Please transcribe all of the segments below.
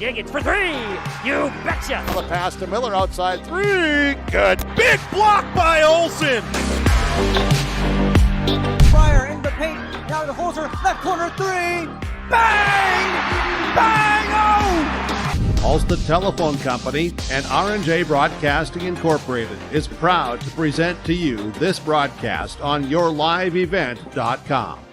dig. It's for three. You betcha. The pass to Miller outside three. Good. Big block by Olsen. Fryer in the paint. Now to Holzer. Left corner three. Bang! Bang! Oh! Ulster Telephone Company and R&J Broadcasting Incorporated is proud to present to you this broadcast on yourliveevent.com.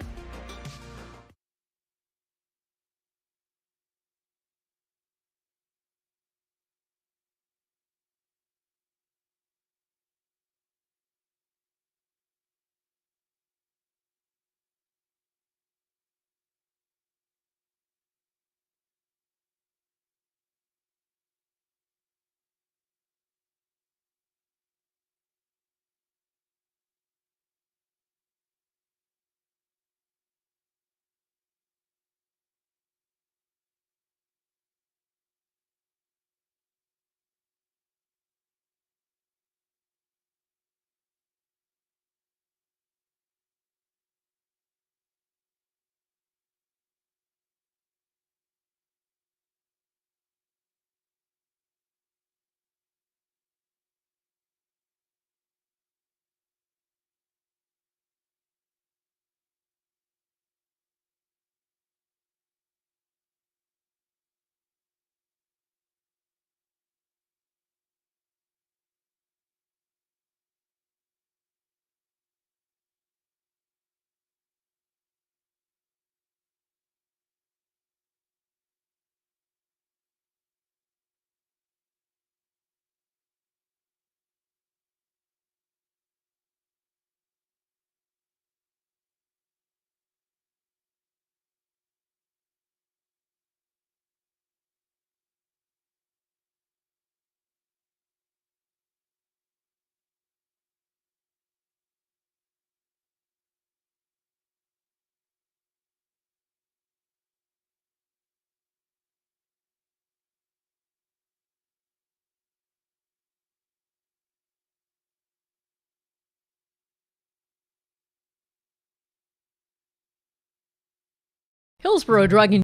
Hillsborough Drug and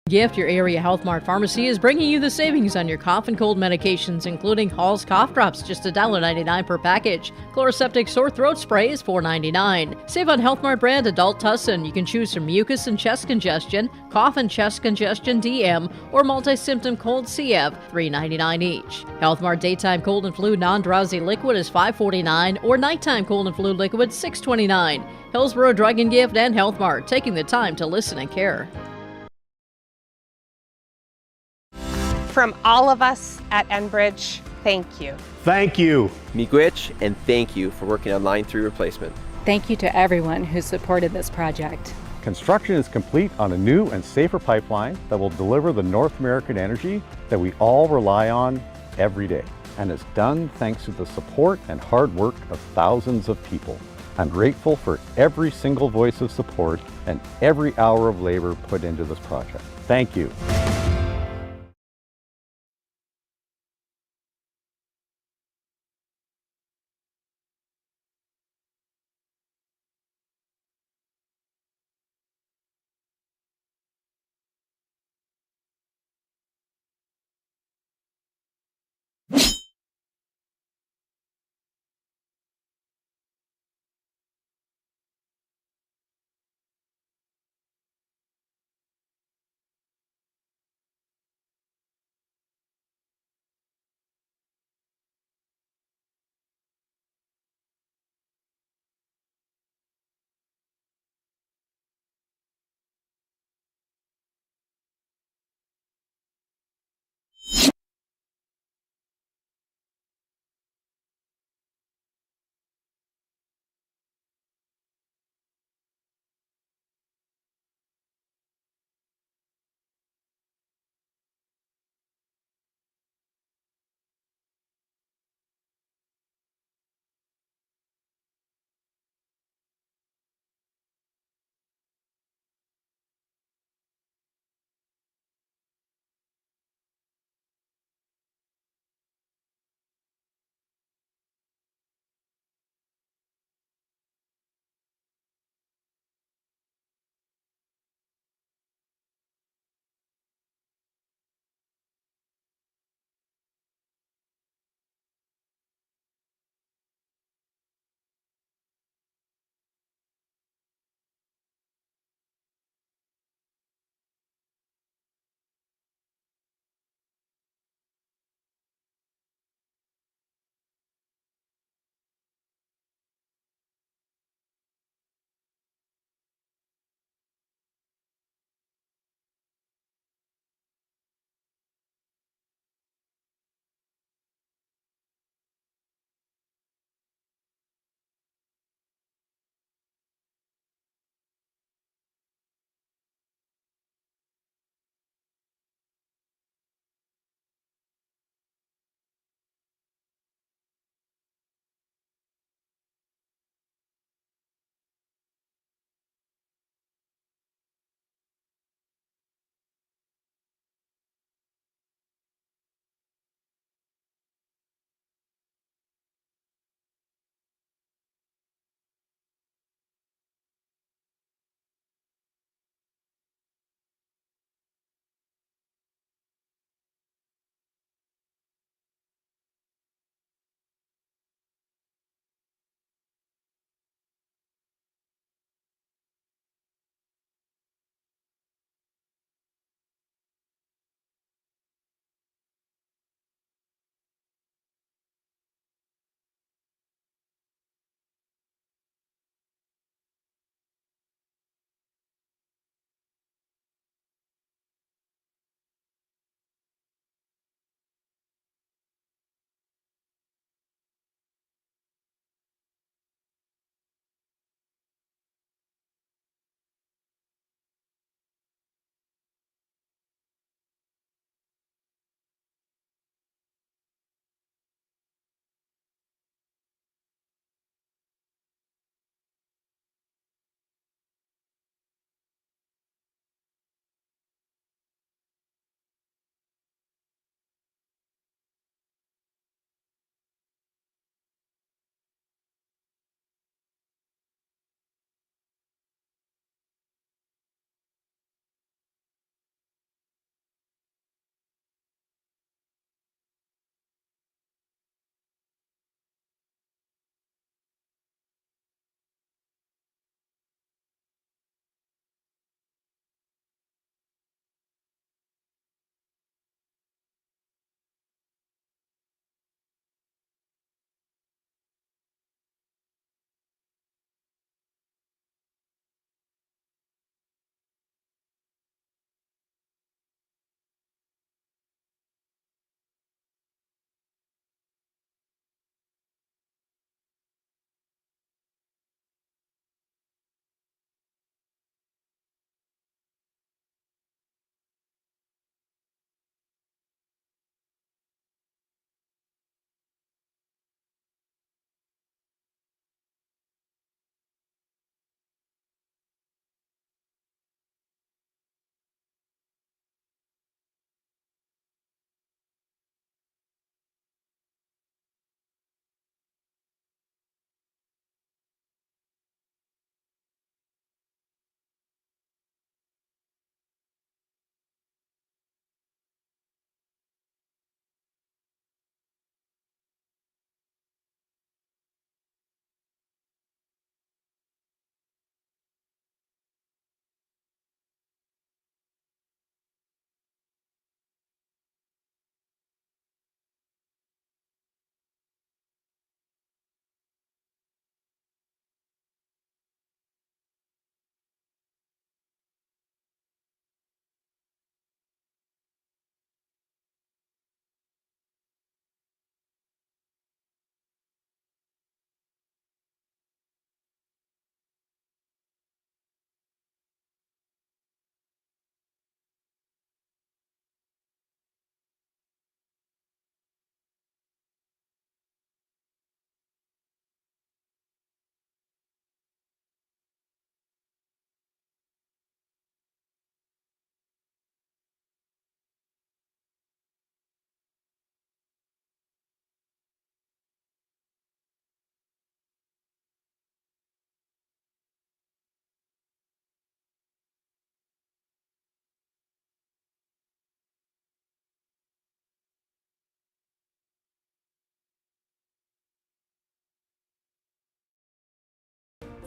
Gift, your area Health Mart pharmacy, is bringing you the savings on your cough and cold medications, including Hall's cough drops, just $1.99 per package. Chloroseptic sore throat spray is $4.99. Save on Health Mart brand adult Tussin. You can choose from mucus and chest congestion, cough and chest congestion DM, or multi-symptom cold CF, $3.99 each. Health Mart daytime cold and flu non-drowsy liquid is $5.49, or nighttime cold and flu liquid $6.29. Hillsborough Drug and Gift and Health Mart, taking the time to listen and care. From all of us at Enbridge, thank you. Thank you. Miigwech, and thank you for working on Line 3 replacement. Thank you to everyone who supported this project. Construction is complete on a new and safer pipeline that will deliver the North American energy that we all rely on every day. And it's done thanks to the support and hard work of thousands of people. I'm grateful for every single voice of support and every hour of labor put into this project. Thank you.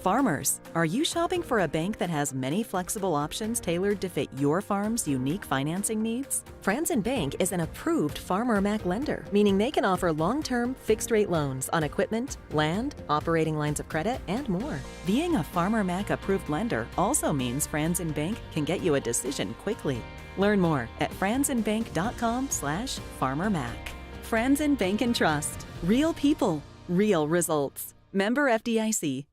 Farmers, are you shopping for a bank that has many flexible options tailored to fit your farm's unique financing needs? Franzen Bank is an approved Farmer Mac lender, meaning they can offer long-term, fixed-rate loans on equipment, land, operating lines of credit, and more. Being a Farmer Mac approved lender also means Franzen Bank can get you a decision quickly. Learn more at franzenbank.com/farmermac. Franzen Bank and Trust. Real people, real results. Member FDIC.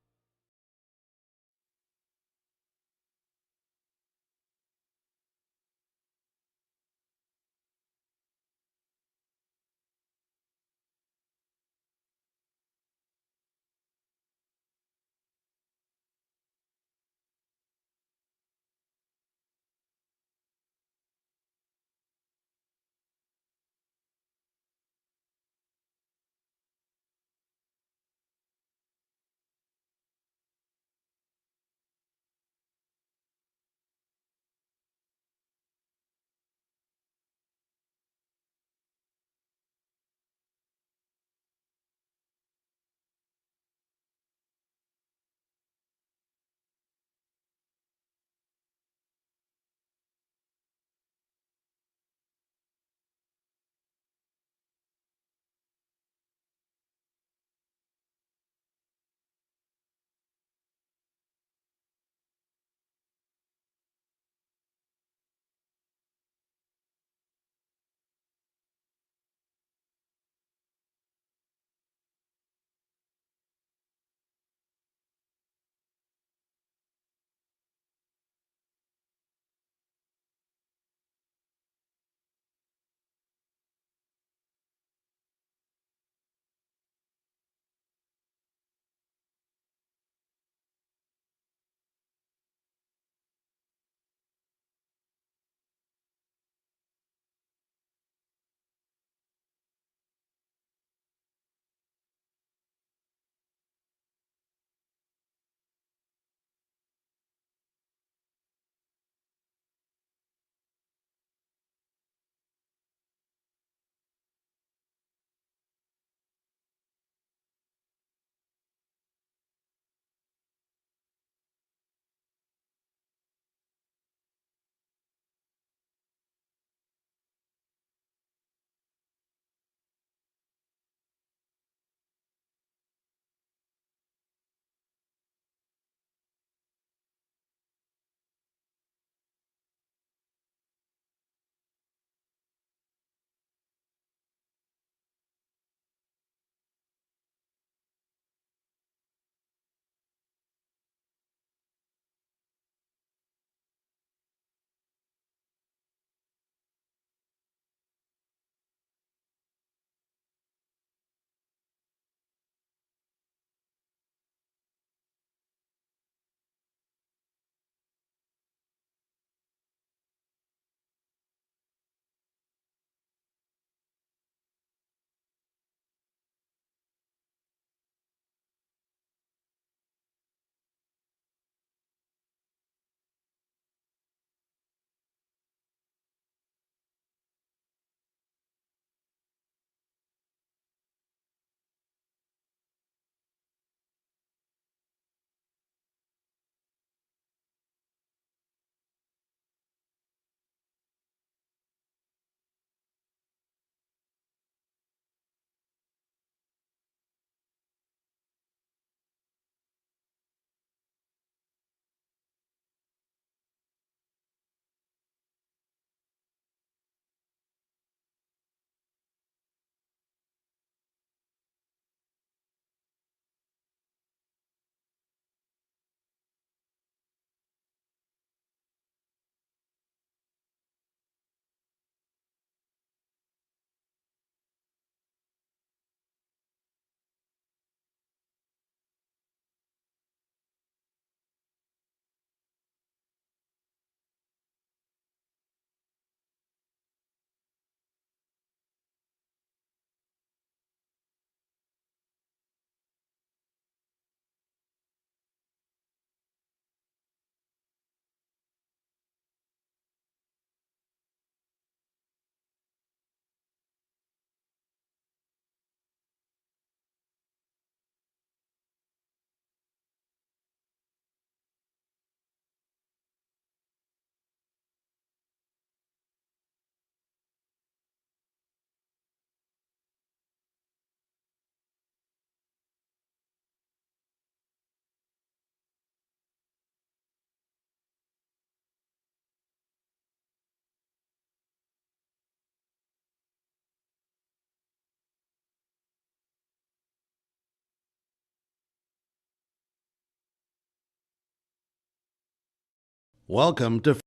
Welcome to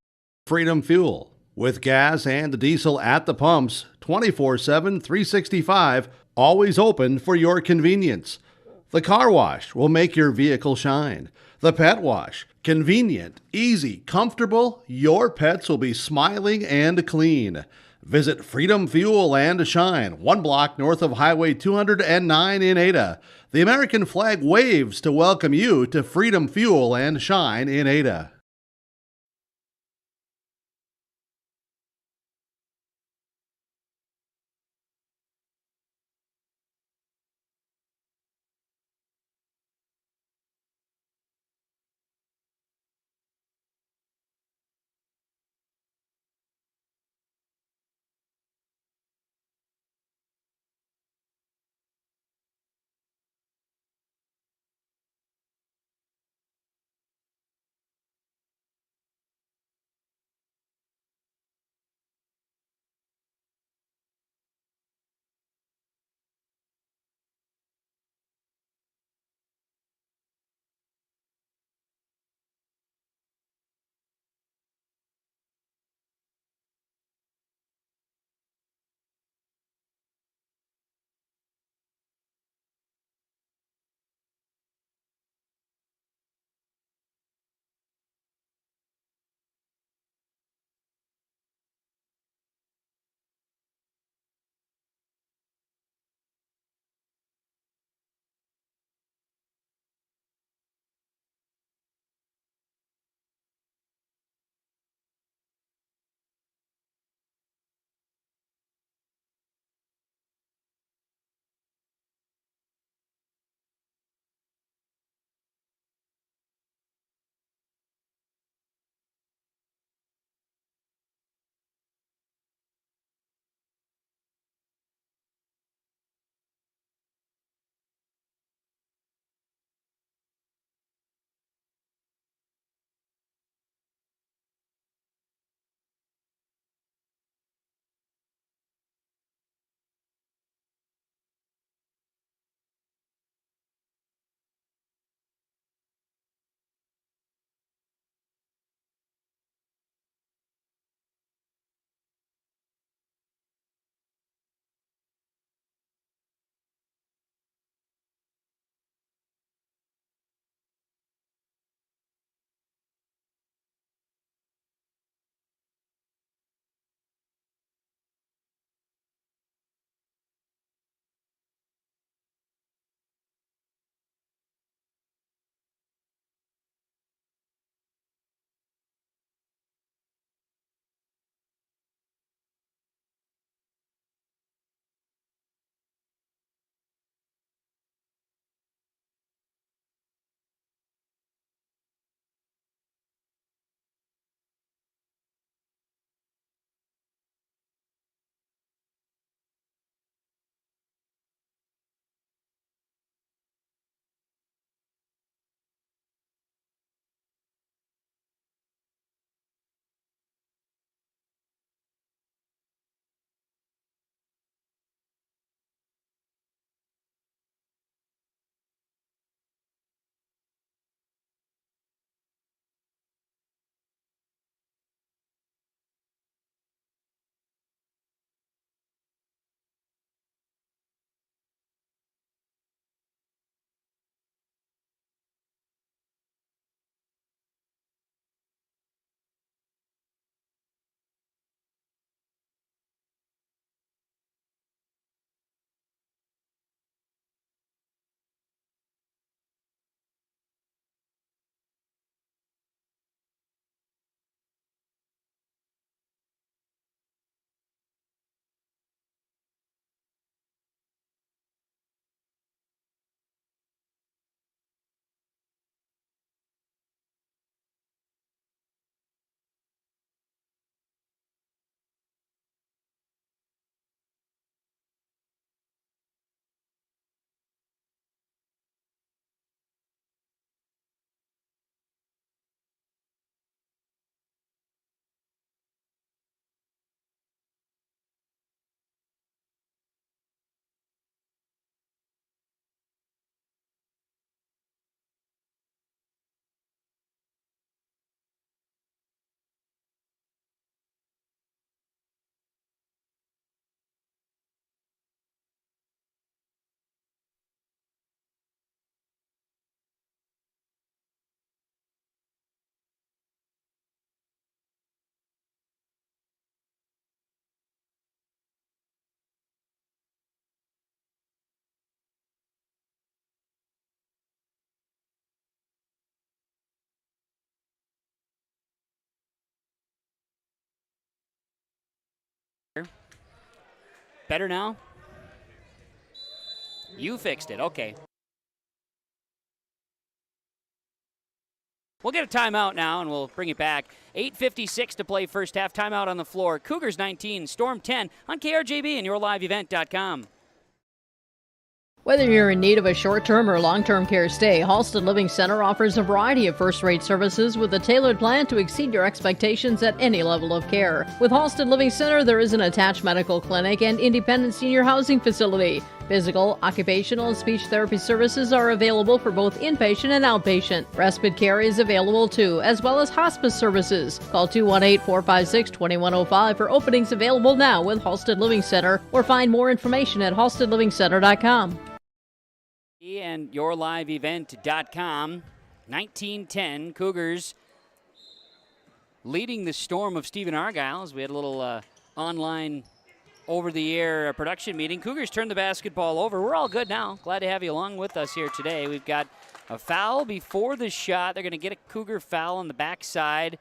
Freedom Fuel. With gas and diesel at the pumps, 24/7, 365, always open for your convenience. The car wash will make your vehicle shine. The pet wash, convenient, easy, comfortable, your pets will be smiling and clean. Visit Freedom Fuel and Shine, 1 block north of Highway 209 in Ada. The American flag waves to welcome you to Freedom Fuel and Shine in Ada. Better now? You fixed it. Okay. We'll get a timeout now, and we'll bring it back. 8:56 to play first half. Timeout on the floor. Cougars 19, Storm 10 on KRJB and yourliveevent.com. Whether you're in need of a short-term or long-term care stay, Halsted Living Center offers a variety of first-rate services with a tailored plan to exceed your expectations at any level of care. With Halsted Living Center, there is an attached medical clinic and independent senior housing facility. Physical, occupational, and speech therapy services are available for both inpatient and outpatient. Respite care is available too, as well as hospice services. Call 218-456-2105 for openings available now with Halsted Living Center, or find more information at halstedlivingcenter.com. And yourliveevent.com. 19-10, Cougars leading the Storm of Stephen-Argyle, as we had a little online over-the-air production meeting. Cougars turned the basketball over. We're all good now. Glad to have you along with us here today. We've got a foul before the shot. They're going to get a Cougar foul on the backside,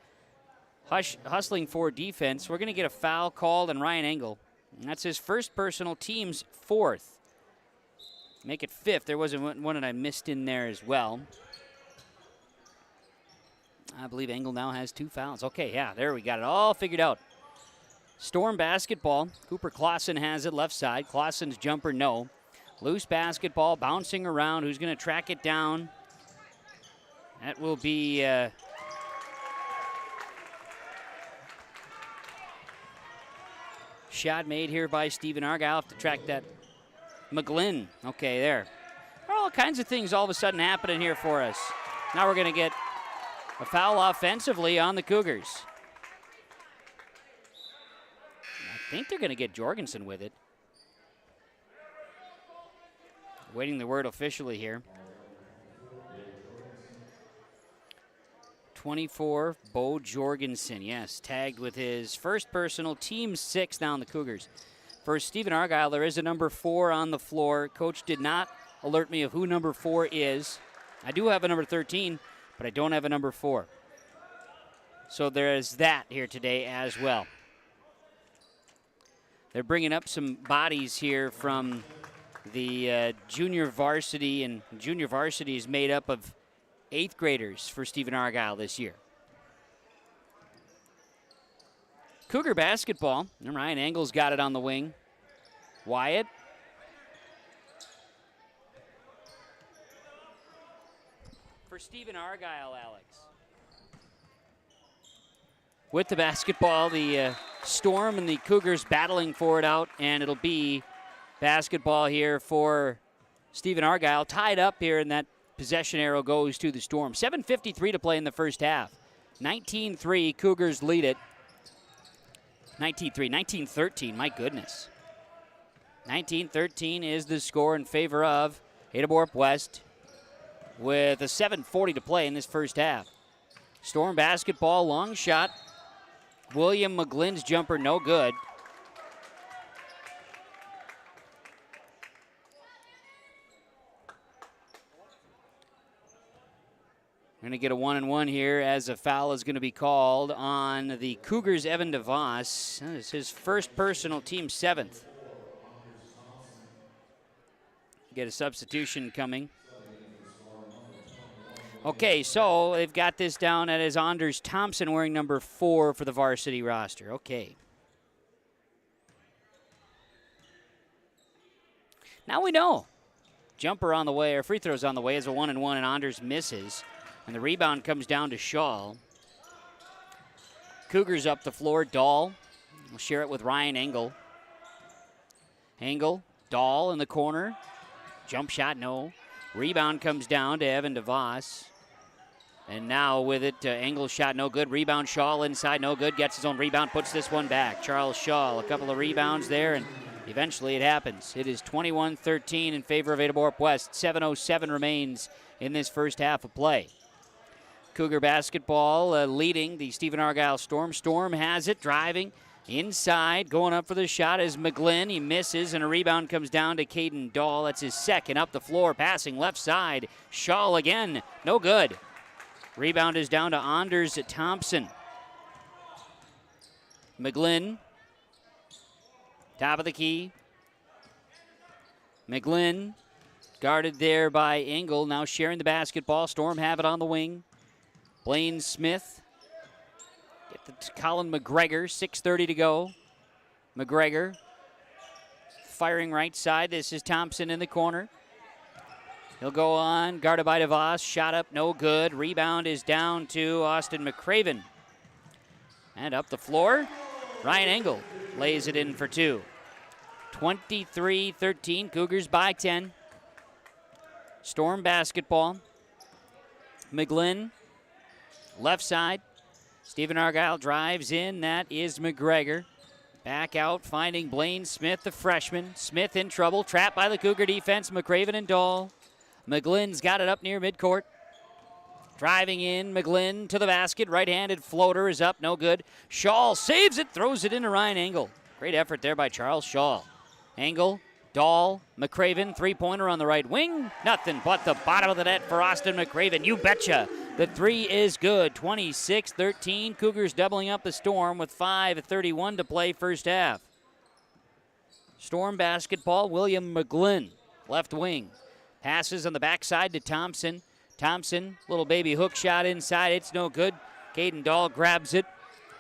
hustling for defense. We're going to get a foul called on Ryan Engel. And that's his first personal, team's fourth. Make it fifth. There wasn't one that I missed in there as well. I believe Engel now has 2 fouls. Okay, yeah, there we got it all figured out. Storm basketball. Cooper Clausen has it left side. Clausen's jumper, no. Loose basketball, bouncing around. Who's going to track it down? That will be shot made here by Stephen-Argyle. Have to track that. McGlynn. Okay, there. All kinds of things all of a sudden happening here for us. Now we're going to get a foul offensively on the Cougars. I think they're going to get Jorgensen with it. Waiting the word officially here. 24, Bo Jorgensen. Yes, tagged with his first personal, team 6 now on the Cougars. For Stephen-Argyle, there is a number 4 on the floor. Coach did not alert me of who number 4 is. I do have a number 13, but I don't have a number 4. So there is that here today as well. They're bringing up some bodies here from the junior varsity, and junior varsity is made up of 8th graders for Stephen-Argyle this year. Cougar basketball. And Ryan Engel's got it on the wing. Wyatt. For Stephen-Argyle, Alex. With the basketball, the Storm and the Cougars battling for it out, and it'll be basketball here for Stephen-Argyle. Tied up here, and that possession arrow goes to the Storm. 7:53 to play in the first half. 19-3, Cougars lead it. 19-13, my goodness. 19-13 is the score in favor of Ada-Borup-West with a 7:40 to play in this first half. Storm basketball, long shot. William McGlynn's jumper, no good. We're going to get a 1-and-1 here as a foul is going to be called on the Cougars' Evan DeVos. That is his first personal, team 7th. Get a substitution coming. Okay, so they've got this down as Anders Thompson wearing number 4 for the varsity roster. Okay. Now we know. Jumper on the way, or free throws on the way, as a 1-and-1, and Anders misses. And the rebound comes down to Shaw. Cougars up the floor. Dahl will share it with Ryan Engel. Engel, Dahl in the corner. Jump shot, no. Rebound comes down to Evan DeVos. And now with it, Engel's shot, no good. Rebound, Shaw inside, no good. Gets his own rebound, puts this one back. Charles Shaw, a couple of rebounds there, and eventually it happens. It is 21-13 in favor of Ada-Borup-West. 7:07 remains in this first half of play. Cougar basketball leading the Stephen-Argyle Storm. Storm has it, driving inside, going up for the shot is McGlynn. He misses, and a rebound comes down to Caden Dahl. That's his second. Up the floor, passing left side. Shaw again, no good. Rebound is down to Anders Thompson. McGlynn, top of the key. McGlynn guarded there by Engel, now sharing the basketball. Storm have it on the wing. Blaine Smith. Get to Colin McGregor, 6:30 to go. McGregor firing right side. This is Thompson in the corner. He'll go on, guarded by DeVos. Shot up, no good. Rebound is down to Austin McCraven. And up the floor, Ryan Engel lays it in for two. 23-13, Cougars by 10. Storm basketball. McGlynn, left side. Stephen-Argyle drives in. That is McGregor. Back out, finding Blaine Smith, the freshman. Smith in trouble, trapped by the Cougar defense. McCraven and Dahl. McGlynn's got it up near midcourt. Driving in, McGlynn to the basket. Right-handed floater is up, no good. Shaw saves it, throws it into Ryan Engel. Great effort there by Charles Shaw. Engel, Dahl, McCraven, three-pointer on the right wing. Nothing but the bottom of the net for Austin McCraven. You betcha. The three is good. 26-13. Cougars doubling up the Storm with 5:31 to play first half. Storm basketball, William McGlynn, left wing. Passes on the backside to Thompson. Thompson, little baby hook shot inside. It's no good. Caden Dahl grabs it.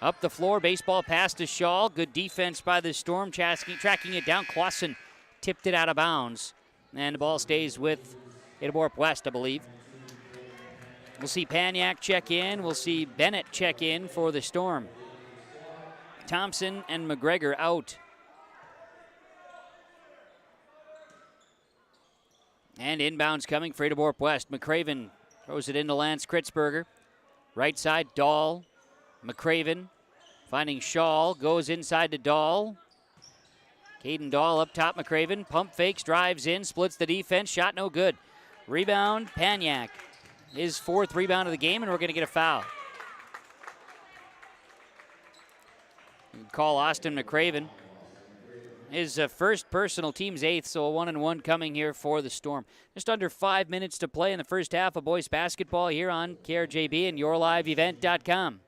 Up the floor, baseball pass to Shaw. Good defense by the Storm, tracking it down. Clausen tipped it out of bounds. And the ball stays with Ada-Borup-West, I believe. We'll see Paniak check in. We'll see Bennett check in for the Storm. Thompson and McGregor out. And inbounds coming for Ada-Borup-West. McCraven throws it into Lance Kritzberger. Right side, Dahl. McCraven finding Shaw. Goes inside to Dahl. Caden Dahl up top, McCraven. Pump fakes, drives in, splits the defense. Shot no good. Rebound, Paniak. His fourth rebound of the game, and we're going to get a foul. Call Austin McCraven. His first personal, team's eighth, so a 1-and-1 coming here for the Storm. Just under 5 minutes to play in the first half of boys basketball here on KRJB and YourLiveEvent.com.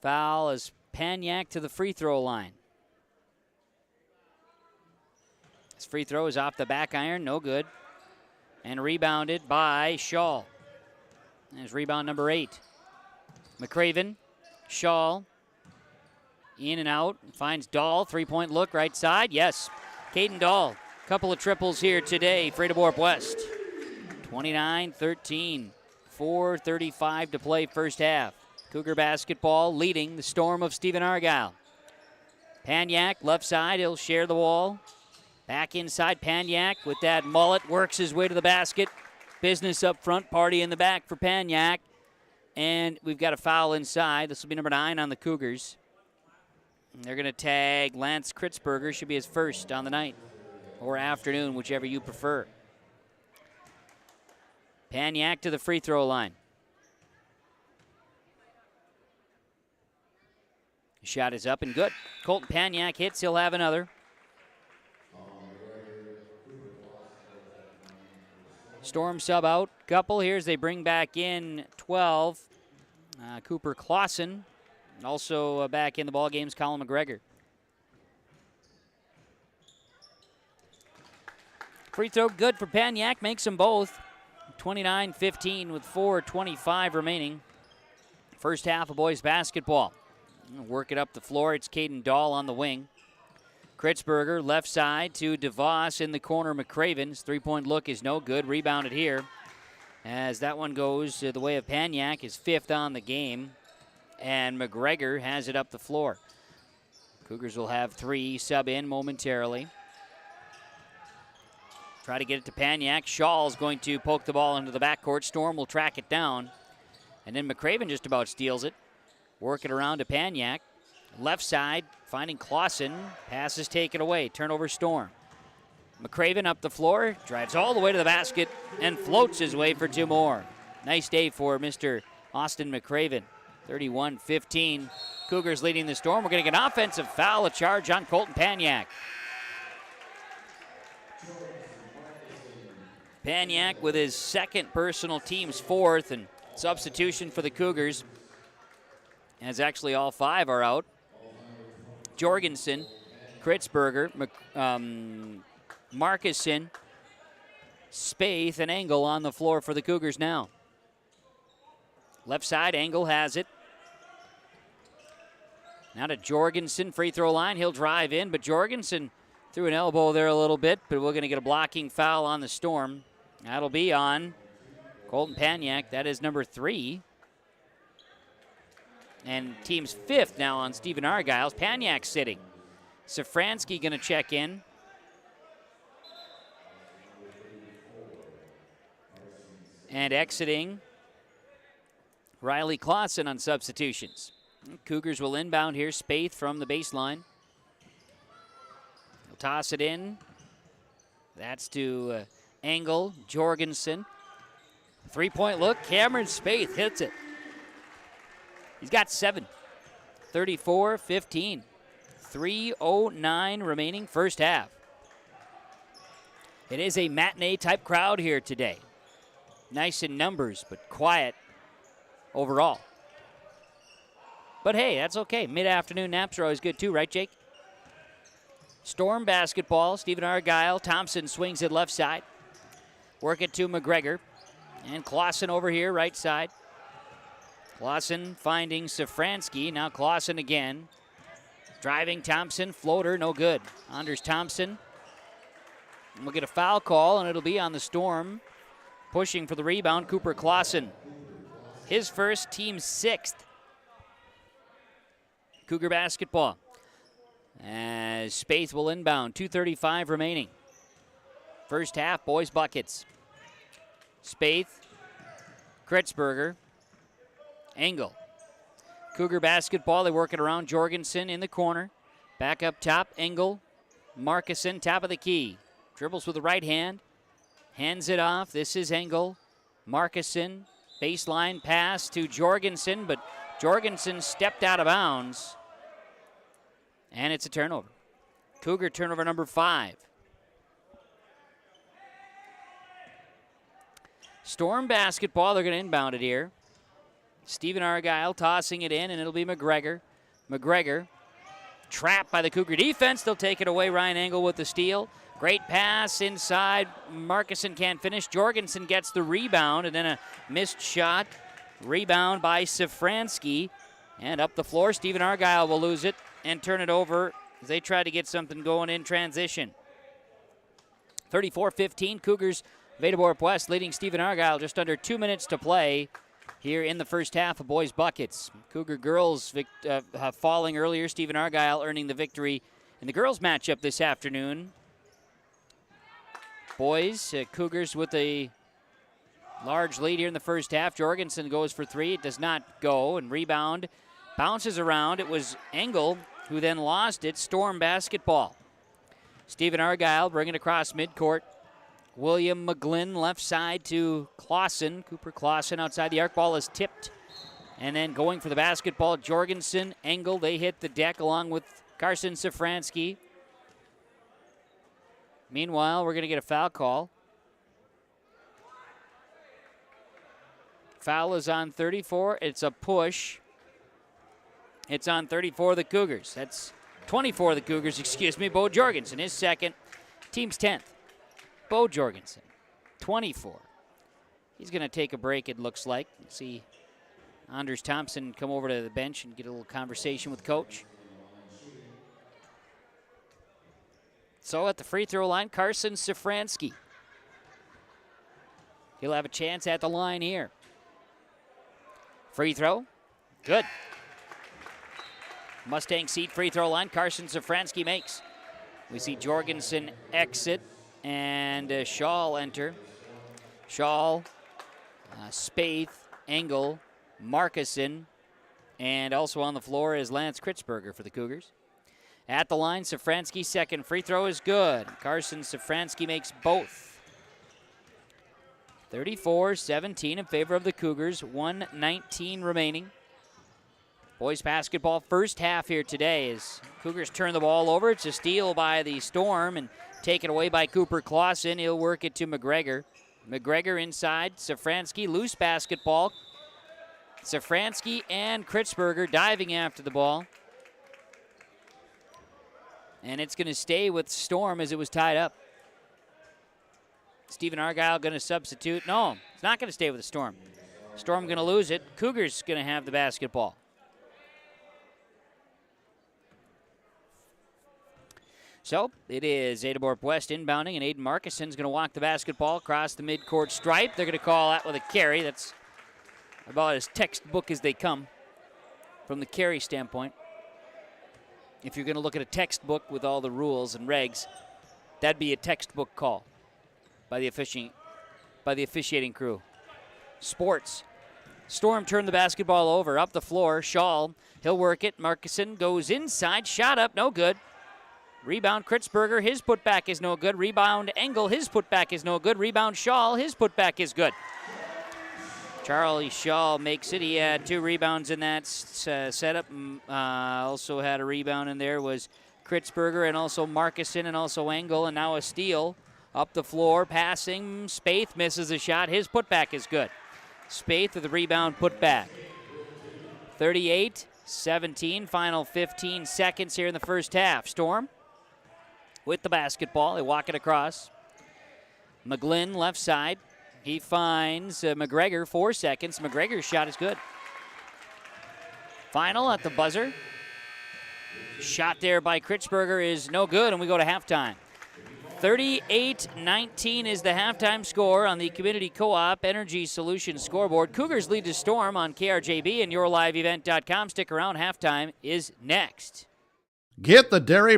Foul as Paniak to the free throw line. His free throw is off the back iron, no good. And rebounded by Shaw. There's rebound number 8. McCraven, Shaw. In and out, finds Dahl, three-point look, right side, yes. Caden Dahl, couple of triples here today for Ada-Borup-West. 29-13, 4:35 to play first half. Cougar basketball leading the Storm of Stephen-Argyle. Paniak, left side, he'll share the wall. Back inside, Paniak with that mullet, works his way to the basket. Business up front, party in the back for Paniak. And we've got a foul inside. This will be number 9 on the Cougars. They're going to tag Lance Kritzberger. Should be his first on the night or afternoon, whichever you prefer. Paniak to the free throw line. Shot is up and good. Colton Paniak hits. He'll have another. Storm sub out. Couple here as they bring back in 12. Cooper Clausen. Also back in the ball game's Colin McGregor. Free throw good for Paniak, makes them both. 29-15 with 4:25 remaining. First half of boys basketball. Work it up the floor. It's Caden Dahl on the wing. Kritzberger left side to DeVos in the corner. McCraven's three-point look is no good. Rebounded here as that one goes the way of Paniak, his 5th on the game. And McGregor has it up the floor. Cougars will have 3 sub in momentarily. Try to get it to Paniak. Shaw's going to poke the ball into the backcourt. Storm will track it down. And then McCraven just about steals it. Work it around to Paniak. Left side, finding Clausen. Pass is taken away. Turnover Storm. McCraven up the floor. Drives all the way to the basket and floats his way for 2 more. Nice day for Mr. Austin McCraven. 31-15. Cougars leading the Storm. We're going to get an offensive foul, a charge on Colton Paniak. Paniak with his 2nd personal, team's 4th, and substitution for the Cougars. As actually all 5 are out. Jorgensen Kritzberger, Markuson, Spaeth, and Engel on the floor for the Cougars now. Left side, Engel has it. Now to Jorgensen, free throw line. He'll drive in, but Jorgensen threw an elbow there a little bit, but we're going to get a blocking foul on the Storm. That'll be on Colton Paniak. That is number 3. And team's 5th now on Stephen-Argyle. Paniak sitting. Safranski going to check in. And exiting, Riley Clausen on substitutions. Cougars will inbound here. Spaeth from the baseline. He'll toss it in. That's to Engel, Jorgensen. 3-point look. Cameron Spaeth hits it. He's got 7. 34-15. 3:09 remaining first half. It is a matinee type crowd here today. Nice in numbers, but quiet overall. But hey, that's okay. Mid-afternoon naps are always good too, right, Jake? Storm basketball. Stephen-Argyle. Thompson swings it left side. Work it to McGregor. And Clausen over here, right side. Clausen finding Safranski. Now Clausen again. Driving Thompson. Floater, no good. Anders Thompson. And we'll get a foul call, and it'll be on the Storm. Pushing for the rebound, Cooper Clausen. His first, team 6th. Cougar basketball. As Spaeth will inbound, 2:35 remaining. First half, boys buckets. Spaeth, Kritzberger, Engel. Cougar basketball, they work it around Jorgensen in the corner. Back up top, Engel, Markuson, top of the key. Dribbles with the right hand, hands it off. This is Engel, Markuson, baseline pass to Jorgensen, but Jorgensen stepped out of bounds. And it's a turnover. Cougar turnover number 5. Storm basketball, they're going to inbound it here. Stephen-Argyle tossing it in, and it'll be McGregor. McGregor trapped by the Cougar defense. They'll take it away. Ryan Engel with the steal. Great pass inside. Markuson can't finish. Jorgensen gets the rebound, and then a missed shot. Rebound by Safranski. And up the floor, Stephen-Argyle will lose it and turn it over as they try to get something going in transition. 34-15, Cougars of Ada-Borup-West leading Stephen-Argyle, just under 2 minutes to play here in the first half of boys buckets. Cougar girls falling earlier. Stephen-Argyle earning the victory in the girls matchup this afternoon. Boys, Cougars with a large lead here in the first half. Jorgensen goes for 3. It does not go. And rebound bounces around. It was Engel who then lost it. Storm basketball. Stephen-Argyle bringing it across midcourt. William McGlynn left side to Clausen. Cooper Clausen outside the arc. Ball is tipped. And then going for the basketball, Jorgensen, Engel. They hit the deck along with Carson Safranski. Meanwhile, we're going to get a foul call. Foul is on 34. It's a push. It's on 34 of the Cougars. That's 24 of the Cougars, excuse me. Bo Jorgensen, his second. Team's 10th. Bo Jorgensen, 24. He's going to take a break, it looks like. See Anders Thompson come over to the bench and get a little conversation with Coach. So at the free throw line, Carson Safranski. He'll have a chance at the line here. Free throw, good. Mustang seat free throw line, Carson Safranski makes. We see Jorgensen exit and Schall enter. Schall, Spaeth, Engel, Markuson, and also on the floor is Lance Kritzberger for the Cougars. At the line, Safranski's second free throw is good. Carson Safranski makes both. 34-17 in favor of the Cougars, 1:19 remaining. Boys basketball first half here today as Cougars turn the ball over. It's a steal by the Storm and taken away by Cooper Clausen. He'll work it to McGregor. McGregor inside, Safranski, loose basketball. Safranski and Kritzberger diving after the ball. And it's going to stay with Storm as it was tied up. Stephen-Argyle going to substitute. No, it's not going to stay with the Storm. Storm going to lose it. Cougars going to have the basketball. So it is Ada-Borup-West inbounding, and Aiden Markison's going to walk the basketball across the midcourt stripe. They're going to call that with a carry. That's about as textbook as they come from the carry standpoint. If you're going to look at a textbook with all the rules and regs, that'd be a textbook call by the officiating crew. Sports. Storm turned the basketball over, up the floor. Shaw, he'll work it. Markison goes inside, shot up, no good. Rebound Kritzberger, his putback is no good. Rebound Engel, his putback is no good. Rebound Shaw, his putback is good. Charlie Shaw makes it. He had 2 rebounds in that setup. Also had a rebound in there was Kritzberger and also Markison and also Engel, and now a steal. Up the floor, passing. Spaeth misses a shot. His putback is good. Spaeth with a rebound putback. 38-17, final 15 seconds here in the first half. Storm with the basketball. They walk it across. McGlynn left side. He finds McGregor, 4 seconds. McGregor's shot is good. Final at the buzzer. Shot there by Kritzberger is no good, and we go to halftime. 38-19 is the halftime score on the Community Co-op Energy Solutions scoreboard. Cougars lead to Storm on KRJB and YourLiveEvent.com. Stick around. Halftime is next. Get the dairy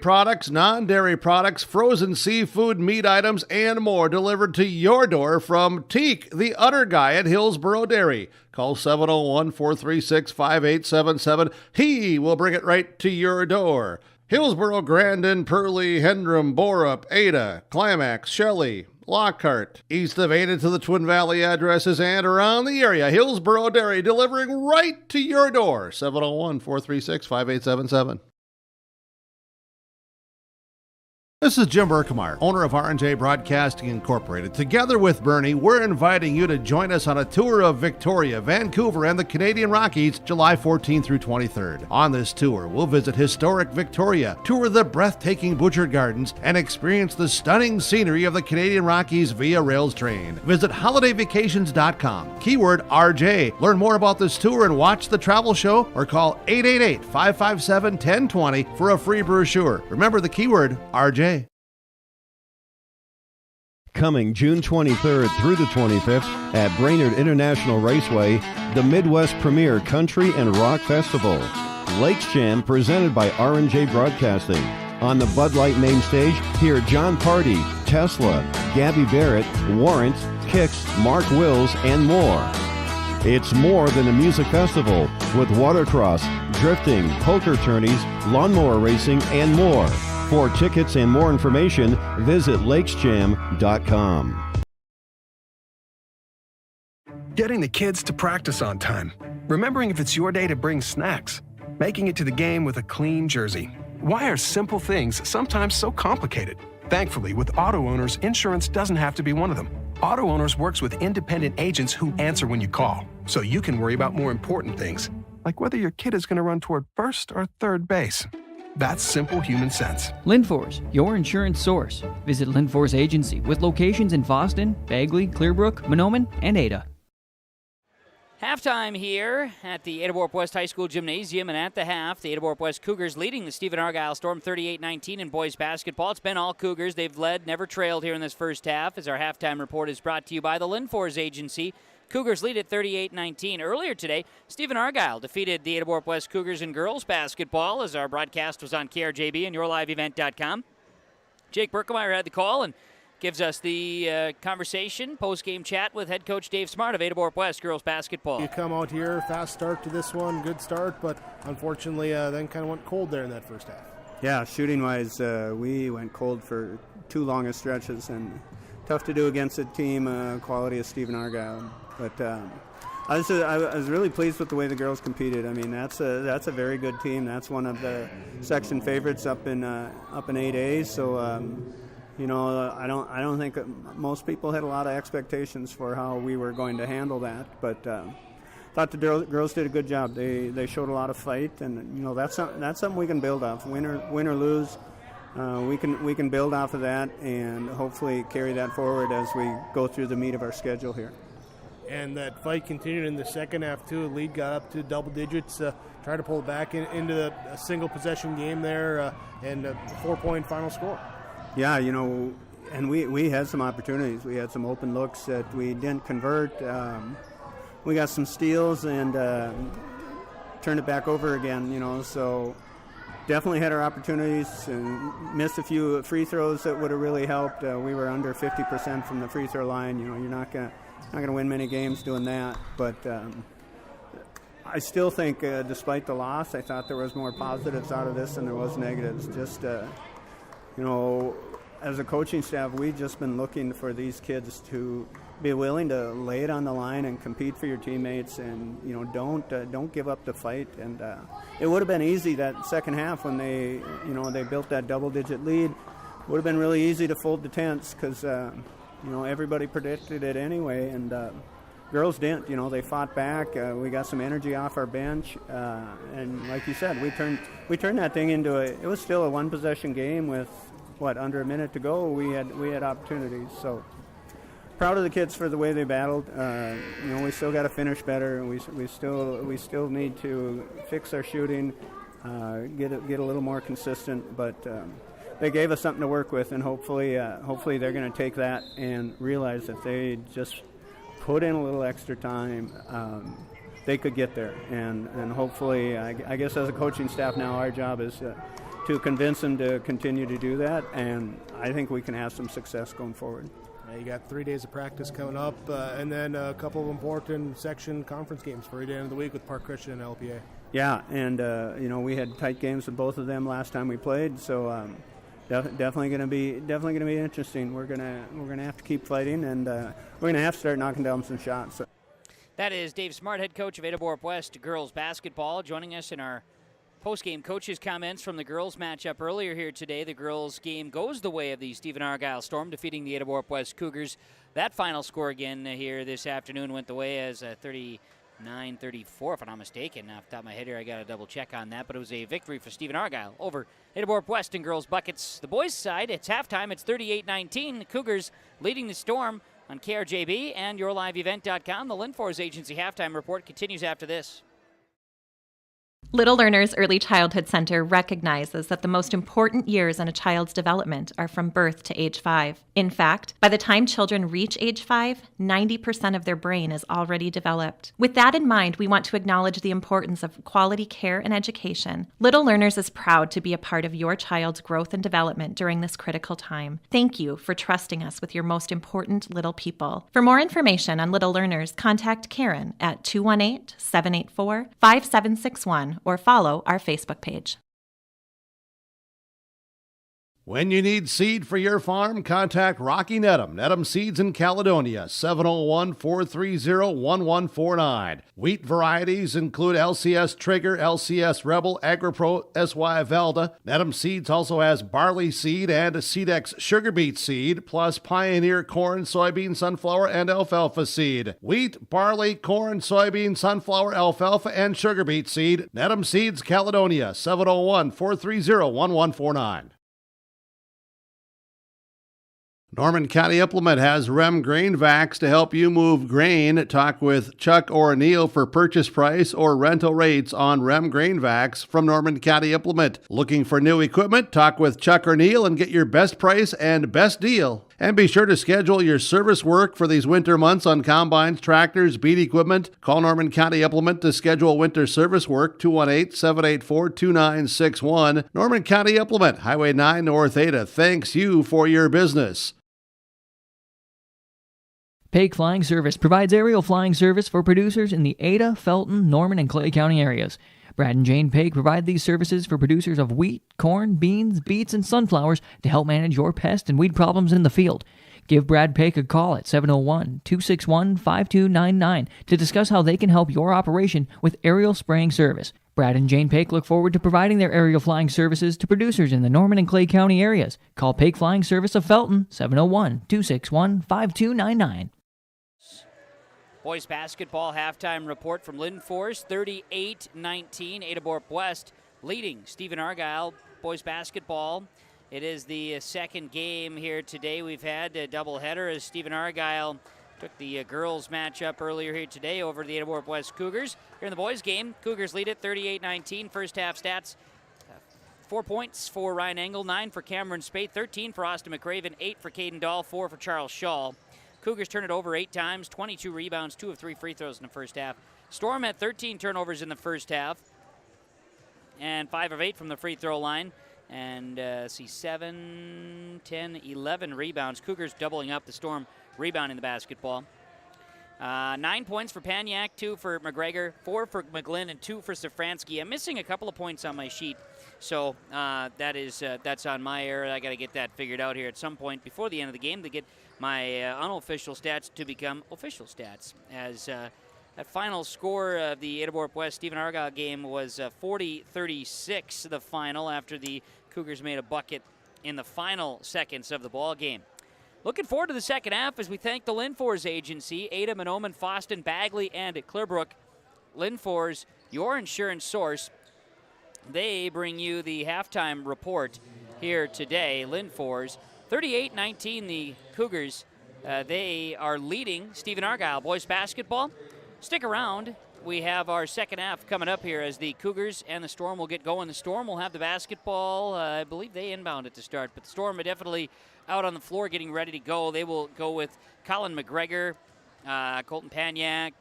products, non-dairy products, frozen seafood, meat items, and more delivered to your door from Teak, the Udder Guy at Hillsboro Dairy. Call 701-436-5877. He will bring it right to your door. Hillsboro, Grandin, Purley, Hendrum, Borup, Ada, Climax, Shelley, Lockhart. East of Ada to the Twin Valley addresses and around the area. Hillsboro Dairy delivering right to your door. 701-436-5877. This is Jim Berkemeyer, owner of R&J Broadcasting Incorporated. Together with Bernie, we're inviting you to join us on a tour of Victoria, Vancouver, and the Canadian Rockies, July 14th through 23rd. On this tour, we'll visit historic Victoria, tour the breathtaking Butcher Gardens, and experience the stunning scenery of the Canadian Rockies via rails train. Visit holidayvacations.com, keyword RJ. Learn more about this tour and watch the travel show, or call 888-557-1020 for a free brochure. Remember the keyword RJ. Coming June 23rd through the 25th at Brainerd International Raceway, the Midwest Premier Country and Rock Festival. Lakes Jam presented by R&J Broadcasting. On the Bud Light main stage, hear John Party, Tesla, Gabby Barrett, Warrant, Kix, Mark Wills, and more. It's more than a music festival with watercross, drifting, poker tourneys, lawnmower racing, and more. For tickets and more information, visit lakesjam.com. Getting the kids to practice on time. Remembering if it's your day to bring snacks. Making it to the game with a clean jersey. Why are simple things sometimes so complicated? Thankfully, with Auto Owners, insurance doesn't have to be one of them. Auto Owners works with independent agents who answer when you call, so you can worry about more important things, like whether your kid is going to run toward first or third base. That's simple human sense. Linforce, your insurance source. Visit Linforce Agency with locations in Boston, Bagley, Clearbrook, Mahnomen, and Ada. Halftime here at the Ada-Borup-West High School Gymnasium, and at the half, the Ada-Borup-West Cougars leading the Stephen-Argyle Storm 38-19 in boys basketball. It's been all Cougars. They've led, never trailed here in this first half, as our halftime report is brought to you by the Linforce Agency. Cougars lead at 38-19. Earlier today, Stephen-Argyle defeated the Ada-Borup-West Cougars in girls basketball, as our broadcast was on KRJB and YourLiveEvent.com. Jake Berkemeyer had the call and gives us the conversation, post-game chat with head coach Dave Smart of Ada-Borup-West girls basketball. You come out here, fast start to this one, good start, but unfortunately then kind of went cold there in that first half. Yeah, shooting-wise, we went cold for 2 longest stretches, and tough to do against a team quality of Stephen-Argyle. But I was really pleased with the way the girls competed. I mean, that's a very good team. That's one of the section favorites up in 8A. So I don't think most people had a lot of expectations for how we were going to handle that. But thought the girls did a good job. They showed a lot of fight, and that's something we can build off. Win or lose, we can build off of that and hopefully carry that forward as we go through the meat of our schedule here. And that fight continued in the second half too. The lead got up to double digits. Tried to pull it back into a single possession game there, and a 4-point final score. Yeah, and we had some opportunities. We had some open looks that we didn't convert. We got some steals and turned it back over again, so definitely had our opportunities and missed a few free throws that would have really helped. We were under 50% from the free throw line. You're not gonna win many games doing that, but I still think, despite the loss, I thought there was more positives out of this than there was negatives. Just as a coaching staff, we've just been looking for these kids to be willing to lay it on the line and compete for your teammates, and don't give up the fight. And it would have been easy that second half when they built that double-digit lead. Would have been really easy to fold the tents because everybody predicted it anyway, and girls didn't. They fought back. We got some energy off our bench, and like you said, we turned that thing into it was still a one-possession game with under a minute to go. We had opportunities. So proud of the kids for the way they battled. We still got to finish better, and we still need to fix our shooting, get a little more consistent. But they gave us something to work with, and hopefully they're going to take that and realize that they just put in a little extra time, they could get there. And hopefully, I guess as a coaching staff now, our job is to convince them to continue to do that, and I think we can have some success going forward. You got 3 days of practice coming up, and then a couple of important section conference games for the end of the week with Park Christian and LPA. Yeah, and we had tight games with both of them last time we played, so definitely going to be interesting. We're gonna have to keep fighting, and we're gonna have to start knocking down some shots. That is Dave Smart, head coach of Ada-Borup-West girls basketball, joining us in our post-game coaches' comments from the girls matchup earlier here today. The girls game goes the way of the Stephen-Argyle Storm, defeating the Ada-Borup-West Cougars. That final score again here this afternoon went the way as 39-34, if I'm not mistaken. Off the top of my head here, I got to double check on that, but it was a victory for Stephen-Argyle over Ada-Borup-West in girls buckets. The boys' side, it's halftime. It's 38-19. The Cougars leading the Storm on KRJB and YourLiveEvent.com. The Linfors Agency halftime report continues after this. Little Learners Early Childhood Center recognizes that the most important years in a child's development are from birth to age 5. In fact, by the time children reach age 5, 90% of their brain is already developed. With that in mind, we want to acknowledge the importance of quality care and education. Little Learners is proud to be a part of your child's growth and development during this critical time. Thank you for trusting us with your most important little people. For more information on Little Learners, contact Karen at 218-784-5761 or follow our Facebook page. When you need seed for your farm, contact Rocky Nedham. Nedham Seeds in Caledonia, 701-430-1149. Wheat varieties include LCS Trigger, LCS Rebel, AgriPro, SY Velda. Nedham Seeds also has barley seed and Seedex sugar beet seed, plus Pioneer corn, soybean, sunflower, and alfalfa seed. Wheat, barley, corn, soybean, sunflower, alfalfa, and sugar beet seed. Nedham Seeds, Caledonia, 701-430-1149. Norman County Implement has Rem Grain Vacs to help you move grain. Talk with Chuck or Neil for purchase price or rental rates on Rem Grain Vacs from Norman County Implement. Looking for new equipment? Talk with Chuck or Neil and get your best price and best deal. And be sure to schedule your service work for these winter months on combines, tractors, beat equipment. Call Norman County Implement to schedule winter service work, 218-784-2961. Norman County Implement, Highway 9 North Ada. Thanks you for your business. Paik Flying Service provides aerial flying service for producers in the Ada, Felton, Norman, and Clay County areas. Brad and Jane Paik provide these services for producers of wheat, corn, beans, beets, and sunflowers to help manage your pest and weed problems in the field. Give Brad Paik a call at 701-261-5299 to discuss how they can help your operation with aerial spraying service. Brad and Jane Paik look forward to providing their aerial flying services to producers in the Norman and Clay County areas. Call Paik Flying Service of Felton, 701-261-5299. Boys basketball halftime report from Lindfors, 38-19. Ada-Borup-West leading Stephen-Argyle boys basketball. It is the second game here today. We've had a doubleheader as Stephen-Argyle took the girls matchup earlier here today over the Ada-Borup-West Cougars. Here in the boys game, Cougars lead it 38-19. First half stats, 4 points for Ryan Engel, 9 for Cameron Spate, 13 for Austin McRaven, 8 for Caden Dahl, 4 for Charles Shaw. Cougars turn it over 8 times, 22 rebounds, 2 of 3 free throws in the first half. Storm had 13 turnovers in the first half and 5 of 8 from the free throw line. And 7, 10, 11 rebounds. Cougars doubling up the Storm rebounding the basketball. 9 points for Paniak, 2 for McGregor, 4 for McGlynn, and 2 for Safransky. I'm missing a couple of points on my sheet, so that's on my error. I got to get that figured out here at some point before the end of the game to get my unofficial stats to become official stats. As that final score of the Ada-Borup-West Stephen-Argyle game was 40-36, the final, after the Cougars made a bucket in the final seconds of the ball game. Looking forward to the second half as we thank the Lindfors Agency, Ada, Monoman, Foston, Bagley, and Clearbrook. Lindfors, your insurance source. They bring you the halftime report here today. Lindfors, 38-19, the Cougars. They are leading Stephen-Argyle boys basketball. Stick around. We have our second half coming up here as the Cougars and the Storm will get going. The Storm will have the basketball. I believe they inbound it to start, but the Storm are definitely out on the floor getting ready to go. They will go with Colin McGregor, Colton Paniak,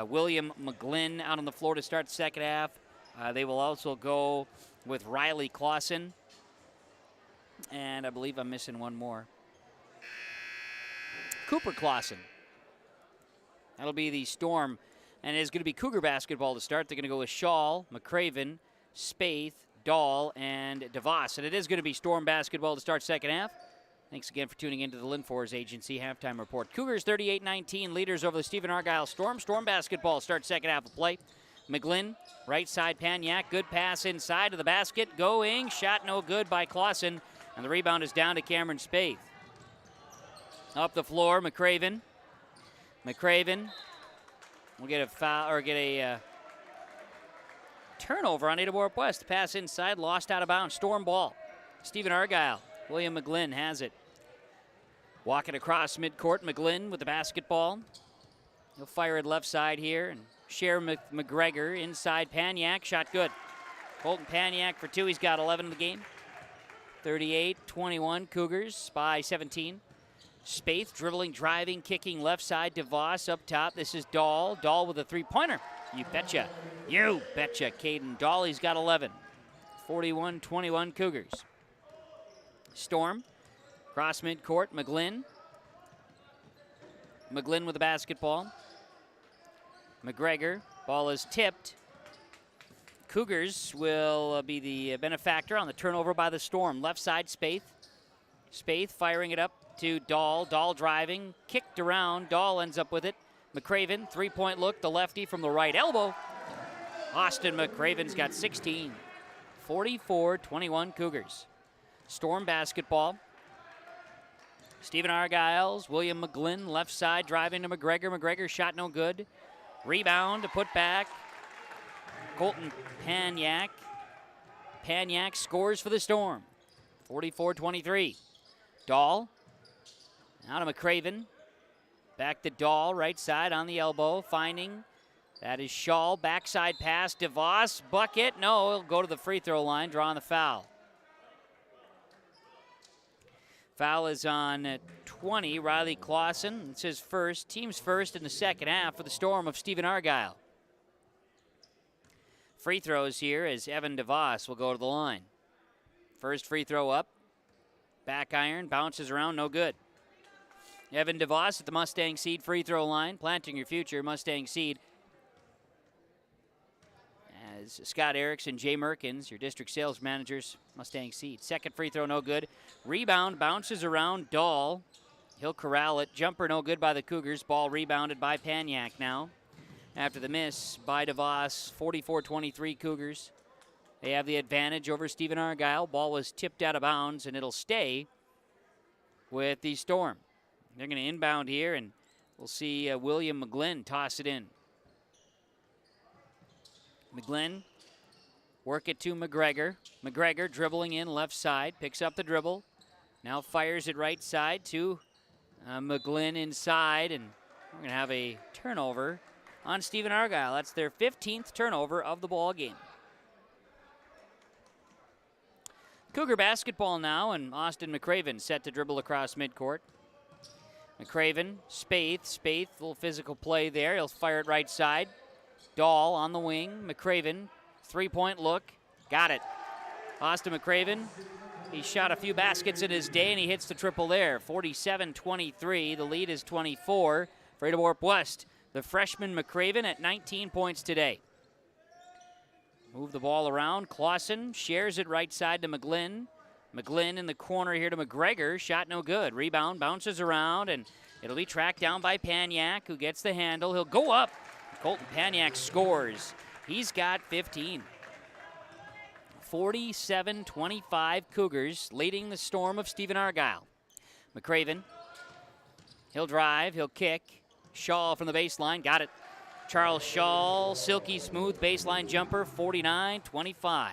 William McGlynn out on the floor to start the second half. They will also go with Riley Clausen. And I believe I'm missing one more. Cooper Clausen. That'll be the Storm. And it is going to be Cougar basketball to start. They're going to go with Shaw, McRaven, Spaeth, Dahl, and DeVos. And it is going to be Storm basketball to start second half. Thanks again for tuning into the Lindfors Agency halftime report. Cougars 38-19, leaders over the Stephen-Argyle Storm. Storm basketball starts second half of play. McGlynn, right side Paniak, good pass inside to the basket. Going, shot no good by Clausen. And the rebound is down to Cameron Spaeth. Up the floor, McRaven. McRaven will get a foul or get a turnover on Ada-Borup-West. Pass inside, lost out of bounds. Storm ball. Stephen-Argyle. William McGlynn has it. Walking across midcourt, McGlynn with the basketball. He'll fire it left side here and share McGregor inside Paniak. Shot good. Colton Paniak for 2. He's got 11 in the game. 38-21 Cougars by 17. Spaeth dribbling, driving, kicking left side. DeVos up top. This is Dahl. Dahl with a three-pointer. You betcha. You betcha. Caden Dahl, he's got 11. 41-21 Cougars. Storm. Cross midcourt. McGlynn. McGlynn with the basketball. McGregor. Ball is tipped. Cougars will be the benefactor on the turnover by the Storm. Left side, Spaeth. Spaeth firing it up to Dahl. Dahl driving, kicked around. Dahl ends up with it. McRaven, three-point look, the lefty from the right elbow. Austin McRaven's got 16. 44-21 Cougars. Storm basketball. Stephen-Argyle's William McGlynn, left side, driving to McGregor. McGregor shot no good. Rebound to put back. Colton Paniak. Paniak scores for the Storm. 44-23. Dahl. Now to McRaven. Back to Dahl, right side on the elbow, finding. That is Shaw. Backside pass, DeVos. Bucket. No, he'll go to the free throw line, drawing the foul. Foul is on 20, Riley Clausen. It's his first, team's first in the second half for the Storm of Stephen-Argyle. Free throws here as Evan DeVos will go to the line. First free throw up. Back iron, bounces around, no good. Evan DeVos at the Mustang Seed free throw line, planting your future, Mustang Seed. As Scott Erickson, Jay Merkins, your district sales managers, Mustang Seed. Second free throw, no good. Rebound, bounces around, Dahl. He'll corral it. Jumper, no good by the Cougars. Ball rebounded by Paniak now. After the miss by DeVos, 44-23 Cougars. They have the advantage over Stephen-Argyle. Ball was tipped out of bounds, and it'll stay with the Storm. They're going to inbound here, and We'll see William McGlynn toss it in. McGlynn, work it to McGregor. McGregor dribbling in left side, picks up the dribble. Now fires it right side to McGlynn inside, and we're going to have a turnover on Stephen-Argyle. That's their 15th turnover of the ball game. Cougar basketball now, and Austin McCraven set to dribble across midcourt. McCraven, Spaeth, little physical play there. He'll fire it right side. Dahl on the wing. McCraven, three-point look. Got it. Austin McCraven, he shot a few baskets in his day, and he hits the triple there. 47-23. The lead is 24 for Ada-Borup-West. The freshman McCraven at 19 points today. Move the ball around. Clausen shares it right side to McGlynn. McGlynn in the corner here to McGregor. Shot no good. Rebound bounces around, and it'll be tracked down by Paniak, who gets the handle. He'll go up. Colton Paniak scores. He's got 15. 47-25 Cougars leading the Storm of Stephen-Argyle. McCraven. He'll drive. He'll kick. Shaw from the baseline. Got it. Charles Shaw, silky smooth baseline jumper, 49-25.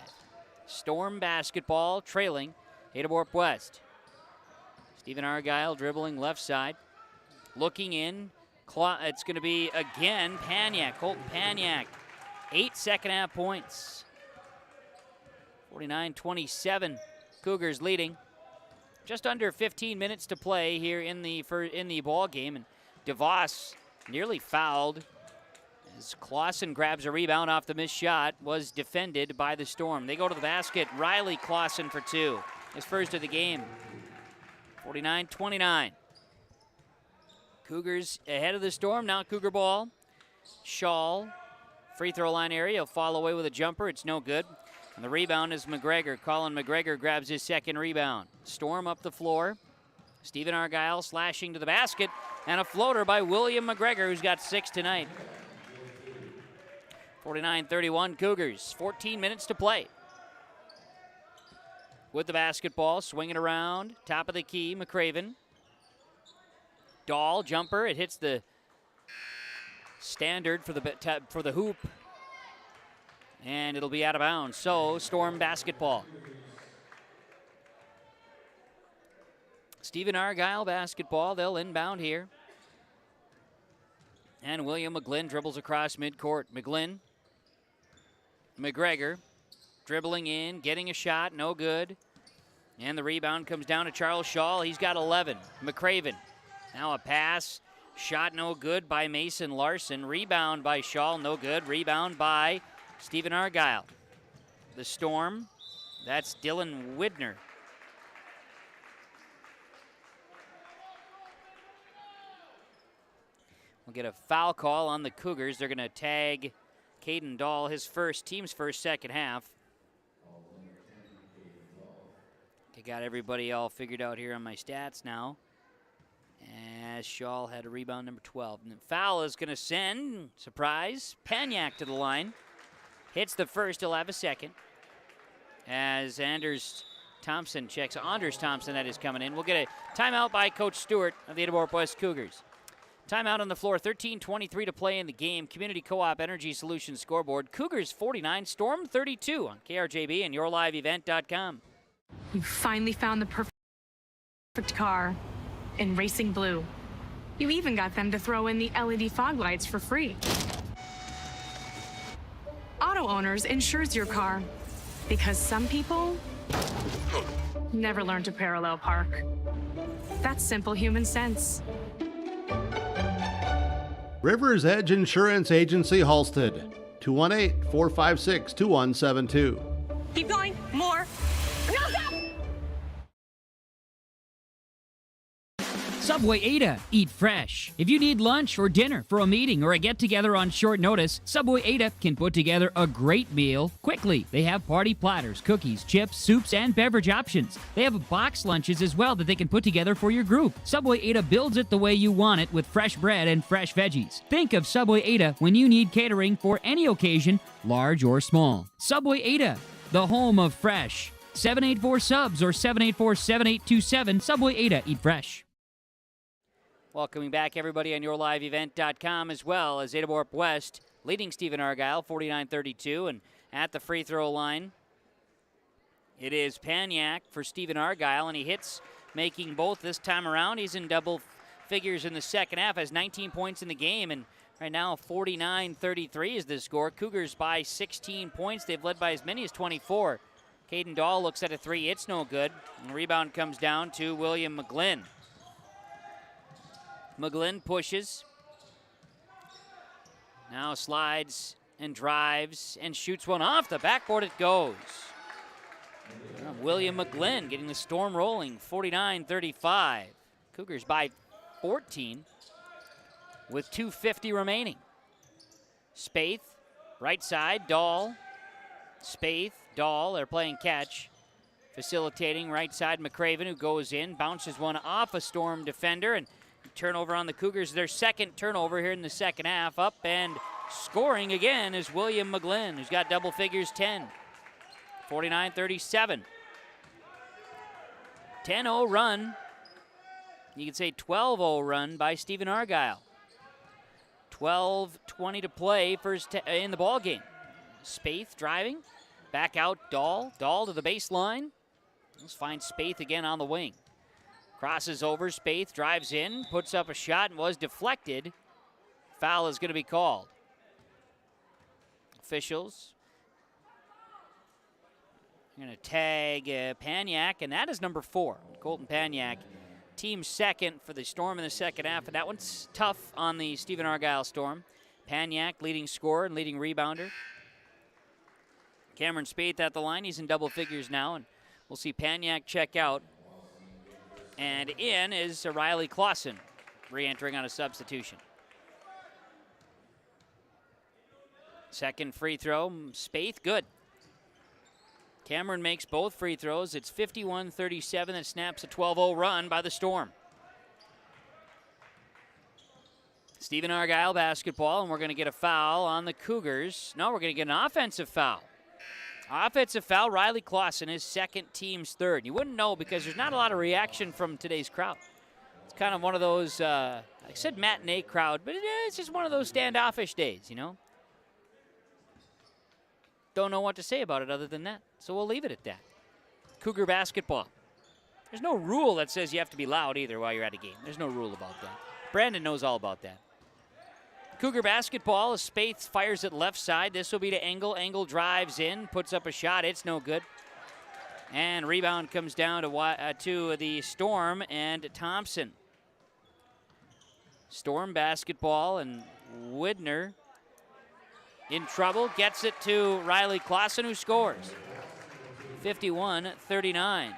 Storm basketball trailing Ada-Borup-West. Stephen-Argyle dribbling left side. Looking in. It's going to be again Paniak, Colton Paniak. 8 second half points. 49-27. Cougars leading. Just under 15 minutes to play here in the ball game, and DeVos nearly fouled as Clausen grabs a rebound off the missed shot. Was defended by the Storm. They go to the basket. Riley Clausen for two. His first of the game. 49-29. Cougars ahead of the Storm. Now Cougar ball. Shaw, free throw line area. He'll fall away with a jumper. It's no good. And the rebound is McGregor. Colin McGregor grabs his second rebound. Storm up the floor. Stephen-Argyle slashing to the basket. And a floater by William McGregor, who's got 6 tonight. 49-31 Cougars. 14 minutes to play. With the basketball, swinging around. Top of the key, McCraven. Dahl, jumper. It hits the standard for the hoop. And it'll be out of bounds. So, Storm basketball. Stephen-Argyle basketball. They'll inbound here. And William McGlynn dribbles across midcourt. McGlynn. McGregor dribbling in, getting a shot, no good. And the rebound comes down to Charles Shaw. He's got 11. McCraven. Now a pass. Shot no good by Mason Larson. Rebound by Shaw, no good. Rebound by Stephen-Argyle. The Storm, that's Dylan Widner. We'll get a foul call on the Cougars. They're going to tag Caden Dahl, his team's first second half. I got everybody all figured out here on my stats now. As Shaw had a rebound, number 12. And the foul is going to send, surprise, Paniak to the line. Hits the first, he'll have a second. As Anders Thompson, that is coming in. We'll get a timeout by Coach Stewart of the Ada-Borup-West Cougars. Timeout on the floor, 13:23 to play in the game. Community Co-op Energy Solutions scoreboard. Cougars 49, Storm 32 on KRJB and YourLiveEvent.com. You finally found the perfect car in racing blue. You even got them to throw in the LED fog lights for free. Auto Owners insures your car because some people never learn to parallel park. That's simple human sense. Rivers Edge Insurance Agency, Halstead, 218-456-2172. Keep going. More. No, stop! Subway Ada. Eat fresh. If you need lunch or dinner for a meeting or a get-together on short notice, Subway Ada can put together a great meal quickly. They have party platters, cookies, chips, soups, and beverage options. They have box lunches as well that they can put together for your group. Subway Ada builds it the way you want it with fresh bread and fresh veggies. Think of Subway Ada when you need catering for any occasion, large or small. Subway Ada, the home of fresh. 784-SUBS or 784-7827. Subway Ada. Eat fresh. Welcoming back everybody on yourliveevent.com, as well as Ada-Borup-West leading Stephen-Argyle 49-32. And at the free throw line, it is Paniak for Stephen-Argyle, and he hits, making both this time around. He's in double figures in the second half, has 19 points in the game, and right now 49-33 is the score. Cougars by 16 points. They've led by as many as 24. Caden Dahl looks at a three. It's no good. And the rebound comes down to William McGlynn. McGlynn pushes. Now slides and drives and shoots one off the backboard. It goes. William McGlynn getting the Storm rolling, 49-35. Cougars by 14 with 2:50 remaining. Spaeth, right side, Dahl. Spaeth, Dahl, they're playing catch. Facilitating right side, McCraven, who goes in, bounces one off a Storm defender, and turnover on the Cougars, their second turnover here in the second half. Up and scoring again is William McGlynn, who's got double figures, 10. 49-37. 10-0 run. You could say 12-0 run by Stephen-Argyle. 12:20 to play in the ball game. Spaeth driving, back out Dahl. Dahl to the baseline. Let's find Spaeth again on the wing. Crosses over, Spaeth drives in, puts up a shot and was deflected. Foul is going to be called. Officials are going to tag Paniak, and that is number 4. Colton Paniak, team second for the Storm in the second half, and that one's tough on the Stephen-Argyle Storm. Paniak leading scorer and leading rebounder. Cameron Spaeth at the line. He's in double figures now, and we'll see Paniak check out. And in is Riley Clausen, re-entering on a substitution. Second free throw, Spaeth, good. Cameron makes both free throws. It's 51-37 that snaps a 12-0 run by the Storm. Stephen-Argyle basketball, and we're going to get a foul on the Cougars. No, we're going to get an offensive foul. Offensive foul, Riley Clausen, his second, team's third. You wouldn't know because there's not a lot of reaction from today's crowd. It's kind of one of those, I said matinee crowd, but it's just one of those standoffish days, you know? Don't know what to say about it other than that, so we'll leave it at that. Cougar basketball. There's no rule that says you have to be loud either while you're at a game. There's no rule about that. Brandon knows all about that. Cougar basketball as Spaeth fires it left side. This will be to Engel. Engel drives in, puts up a shot. It's no good. And rebound comes down to the Storm and Thompson. Storm basketball, and Widner in trouble. Gets it to Riley Clausen, who scores. 51-39.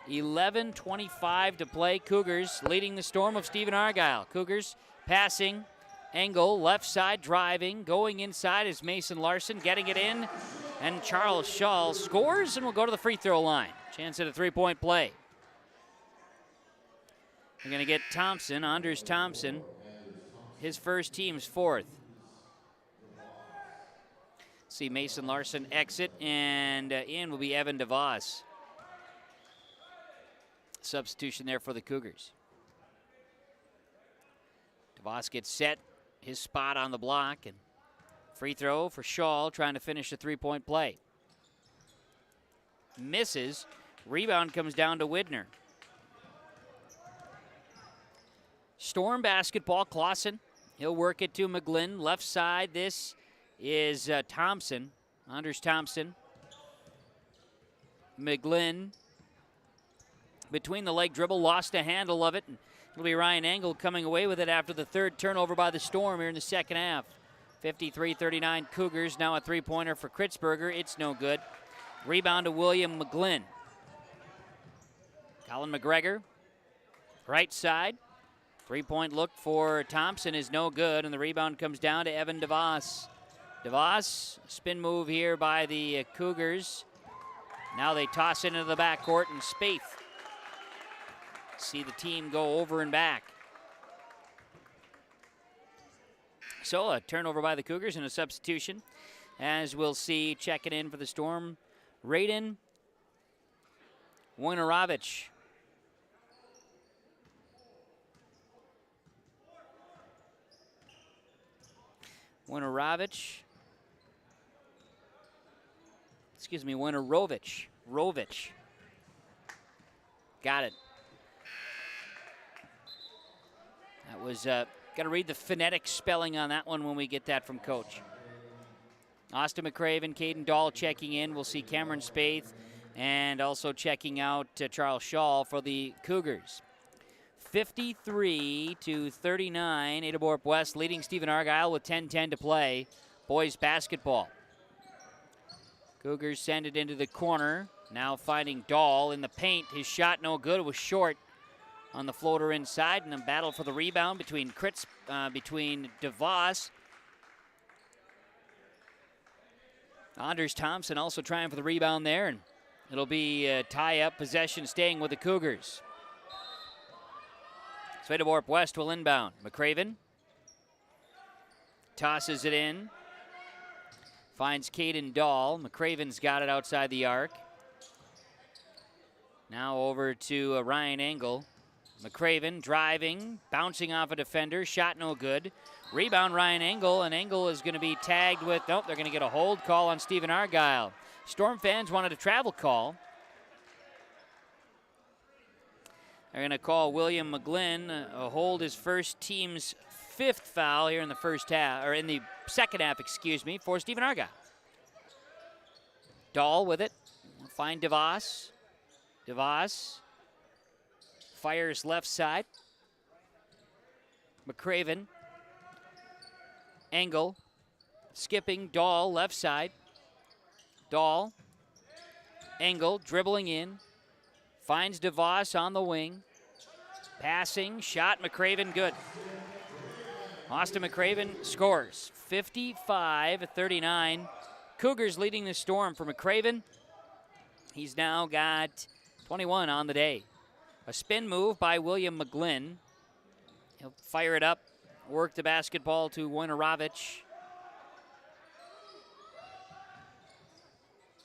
11:25 to play. Cougars leading the Storm of Stephen-Argyle. Cougars passing. Engel, left side, driving. Going inside is Mason Larson, getting it in. And Charles Shaw scores, and will go to the free throw line. Chance at a three-point play. We're going to get Thompson, Anders Thompson. His first, team's fourth. See Mason Larson exit, and in will be Evan DeVos. Substitution there for the Cougars. DeVos gets set. His spot on the block, and free throw for Shaw, trying to finish a three-point play. Misses. Rebound comes down to Widner. Storm basketball, Clausen. He'll work it to McGlynn. Left side, this is Thompson. Anders Thompson. McGlynn. Between the leg dribble, lost a handle of it. And it'll be Ryan Engel coming away with it after the third turnover by the Storm here in the second half. 53-39 Cougars. Now a three-pointer for Kritzberger. It's no good. Rebound to William McGlynn. Colin McGregor. Right side. Three-point look for Thompson is no good, and the rebound comes down to Evan DeVos. DeVos, spin move here by the Cougars. Now they toss it into the backcourt, and Spaeth. See the team go over and back. So a turnover by the Cougars and a substitution. As we'll see, checking in for the Storm, Raiden Wojnarowicz. Winorovich. Rovich. Got it. That was, got to read the phonetic spelling on that one when we get that from Coach. Austin McCraven, Caden Dahl checking in. We'll see Cameron Spaeth and also checking out Charles Shaw for the Cougars. 53-39, Ada-Borup-West leading Stephen-Argyle with 10:10 to play. Boys basketball. Cougars send it into the corner. Now finding Dahl in the paint. His shot no good. It was short on the floater inside, and a battle for the rebound between DeVos. Anders Thompson also trying for the rebound there, and it'll be a tie-up possession staying with the Cougars. So Ada-Borup-West will inbound. McCraven tosses it in. Finds Caden Dahl. McCraven's got it outside the arc. Now over to Ryan Engel. McCraven driving, bouncing off a defender. Shot no good. Rebound Ryan Engel, and Engel is going to be tagged with, nope, they're going to get a hold call on Stephen-Argyle. Storm fans wanted a travel call. They're going to call William McGlynn a hold, his first team's 5th foul here in the first half, or in the second half, for Stephen-Argyle. Dahl with it. Find DeVos. DeVos fires left side. McCraven. Engel. Skipping. Dahl left side. Dahl. Engel dribbling in. Finds DeVos on the wing. Passing. Shot. McCraven good. Austin McCraven scores. 55-39. Cougars leading the Storm for McCraven. He's now got 21 on the day. A spin move by William McGlynn. He'll fire it up, work the basketball to Winorovich.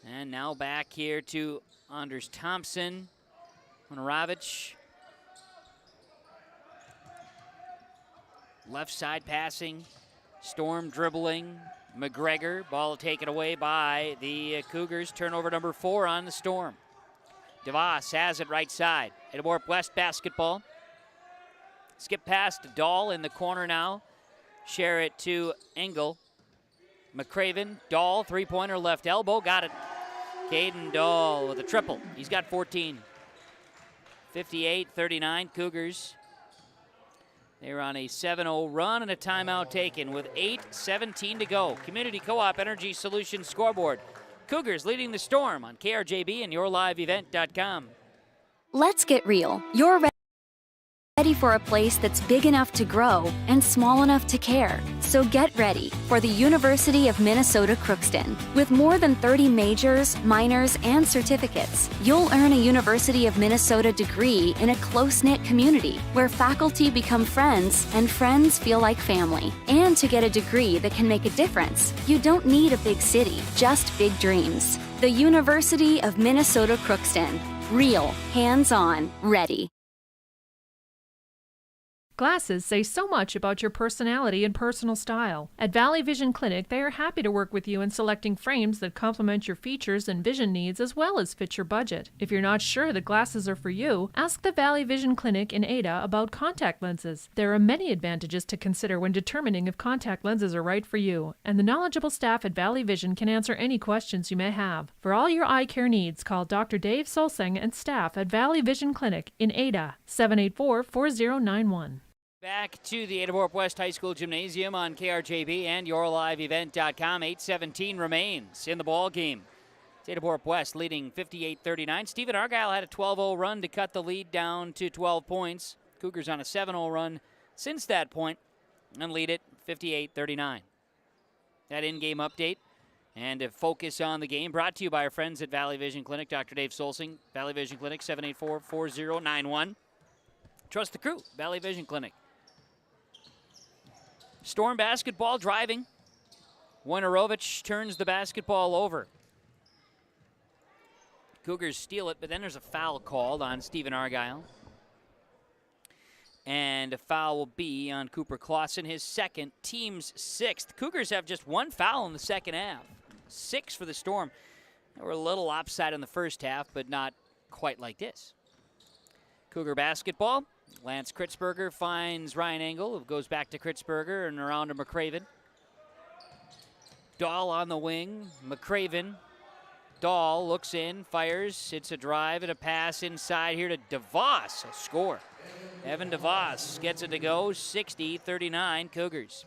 And now back here to Anders Thompson. Winorovich. Left side passing. Storm dribbling. McGregor, ball taken away by the Cougars. Turnover number 4 on the Storm. DeVos has it right side. Ada-Borup-West basketball. Skip past Dahl in the corner now. Share it to Engel. McCraven, Dahl, three-pointer left elbow, got it. Caden Dahl with a triple. He's got 14. 58-39 Cougars. They're on a 7-0 run and a timeout taken with 8:17 to go. Community Co-op Energy Solutions scoreboard. Cougars leading the Storm on KRJB and YourLiveEvent.com. Let's get real. You're ready for a place that's big enough to grow and small enough to care. So get ready for the University of Minnesota Crookston. With more than 30 majors, minors, and certificates, you'll earn a University of Minnesota degree in a close-knit community where faculty become friends and friends feel like family. And to get a degree that can make a difference, you don't need a big city, just big dreams. The University of Minnesota Crookston. Real, hands-on, ready. Glasses say so much about your personality and personal style. At Valley Vision Clinic, they are happy to work with you in selecting frames that complement your features and vision needs as well as fit your budget. If you're not sure that glasses are for you, ask the Valley Vision Clinic in Ada about contact lenses. There are many advantages to consider when determining if contact lenses are right for you, and the knowledgeable staff at Valley Vision can answer any questions you may have. For all your eye care needs, call Dr. Dave Solseng and staff at Valley Vision Clinic in Ada, 784-4091. Back to the Ada-Borup-West High School Gymnasium on KRJB and YourLiveEvent.com. 8:17 remains in the ball game. It's Ada-Borup-West leading 58-39. Stephen-Argyle had a 12-0 run to cut the lead down to 12 points. Cougars on a 7-0 run since that point and lead it 58-39. That in-game update and a focus on the game brought to you by our friends at Valley Vision Clinic. Dr. Dave Solsing, Valley Vision Clinic, 784-4091. Trust the crew, Valley Vision Clinic. Storm basketball driving. Winorovich turns the basketball over. Cougars steal it, but then there's a foul called on Stephen-Argyle. And a foul will be on Cooper Clausen, his second, team's sixth. Cougars have just one foul in the second half. 6 for the Storm. They were a little offside in the first half, but not quite like this. Cougar basketball. Lance Kritzberger finds Ryan Engel, who goes back to Kritzberger and around to McCraven. Dahl on the wing. McCraven. Dahl looks in, fires. It's a drive and a pass inside here to DeVos. A score. Evan DeVos gets it to go. 60-39 Cougars.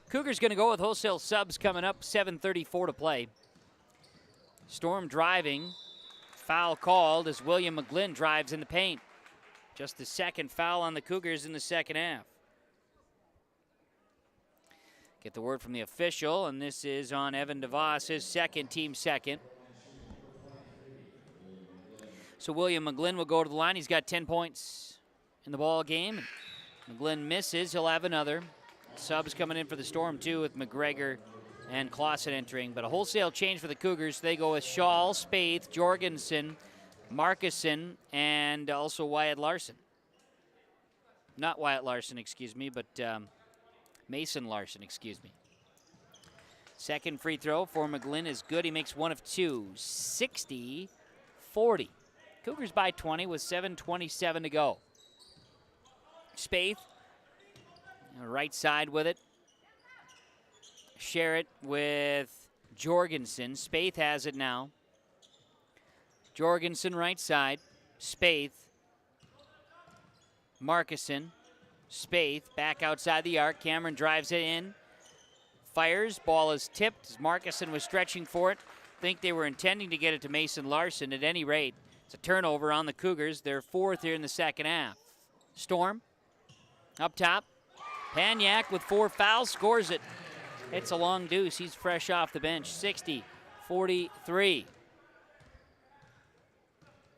Cougars going to go with wholesale subs coming up. 7:34 to play. Storm driving. Foul called as William McGlynn drives in the paint. Just the second foul on the Cougars in the second half. Get the word from the official, and this is on Evan DeVos, his second, team second. So William McGlynn will go to the line. He's got 10 points in the ball game. McGlynn misses. He'll have another. Subs coming in for the Storm, too, with McGregor and Clausen entering. But a wholesale change for the Cougars. They go with Schall, Spaeth, Jorgensen, Markusen, and also Wyatt Larson. Not Wyatt Larson, excuse me, but Mason Larson, excuse me. Second free throw for McGlynn is good. He makes 1 of 2. 60-40. Cougars by 20 with 7:27 to go. Spaeth, right side with it. Share it with Jorgensen. Spaeth has it now. Jorgensen right side. Spaeth. Markusen. Spaeth back outside the arc. Cameron drives it in. Fires. Ball is tipped as Markusen was stretching for it. Think they were intending to get it to Mason Larson. At any rate, it's a turnover on the Cougars. They're 4th here in the second half. Storm up top. Paniak with 4 fouls scores it. It's a long deuce. He's fresh off the bench. 60-43.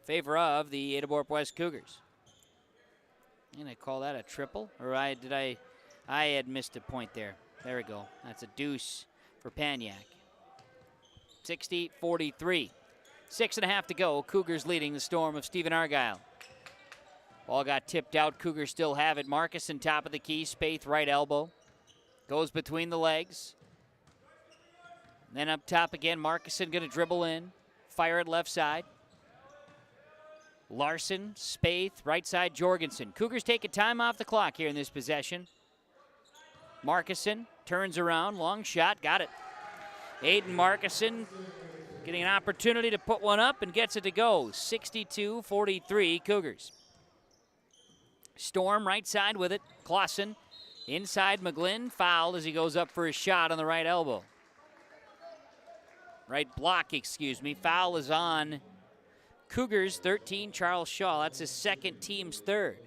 Favor of the Ada-Borup-West Cougars. And I call that a triple? Or I had missed a point there. There we go. That's a deuce for Paniak. 60-43. 6.5 to go. Cougars leading the Storm of Stephen-Argyle. Ball got tipped out. Cougars still have it. Markusen top of the key. Spaeth right elbow. Goes between the legs. Then up top again. Markusen going to dribble in. Fire it left side. Larson, Spaeth, right side Jorgensen. Cougars take a time off the clock here in this possession. Markusen turns around. Long shot. Got it. Aiden Markusen getting an opportunity to put one up and gets it to go. 62-43 Cougars. Storm right side with it. Clausen inside McGlynn. Fouled as he goes up for his shot on the right elbow. Right block, excuse me. Foul is on Cougars 13, Charles Shaw. That's his second, team's third.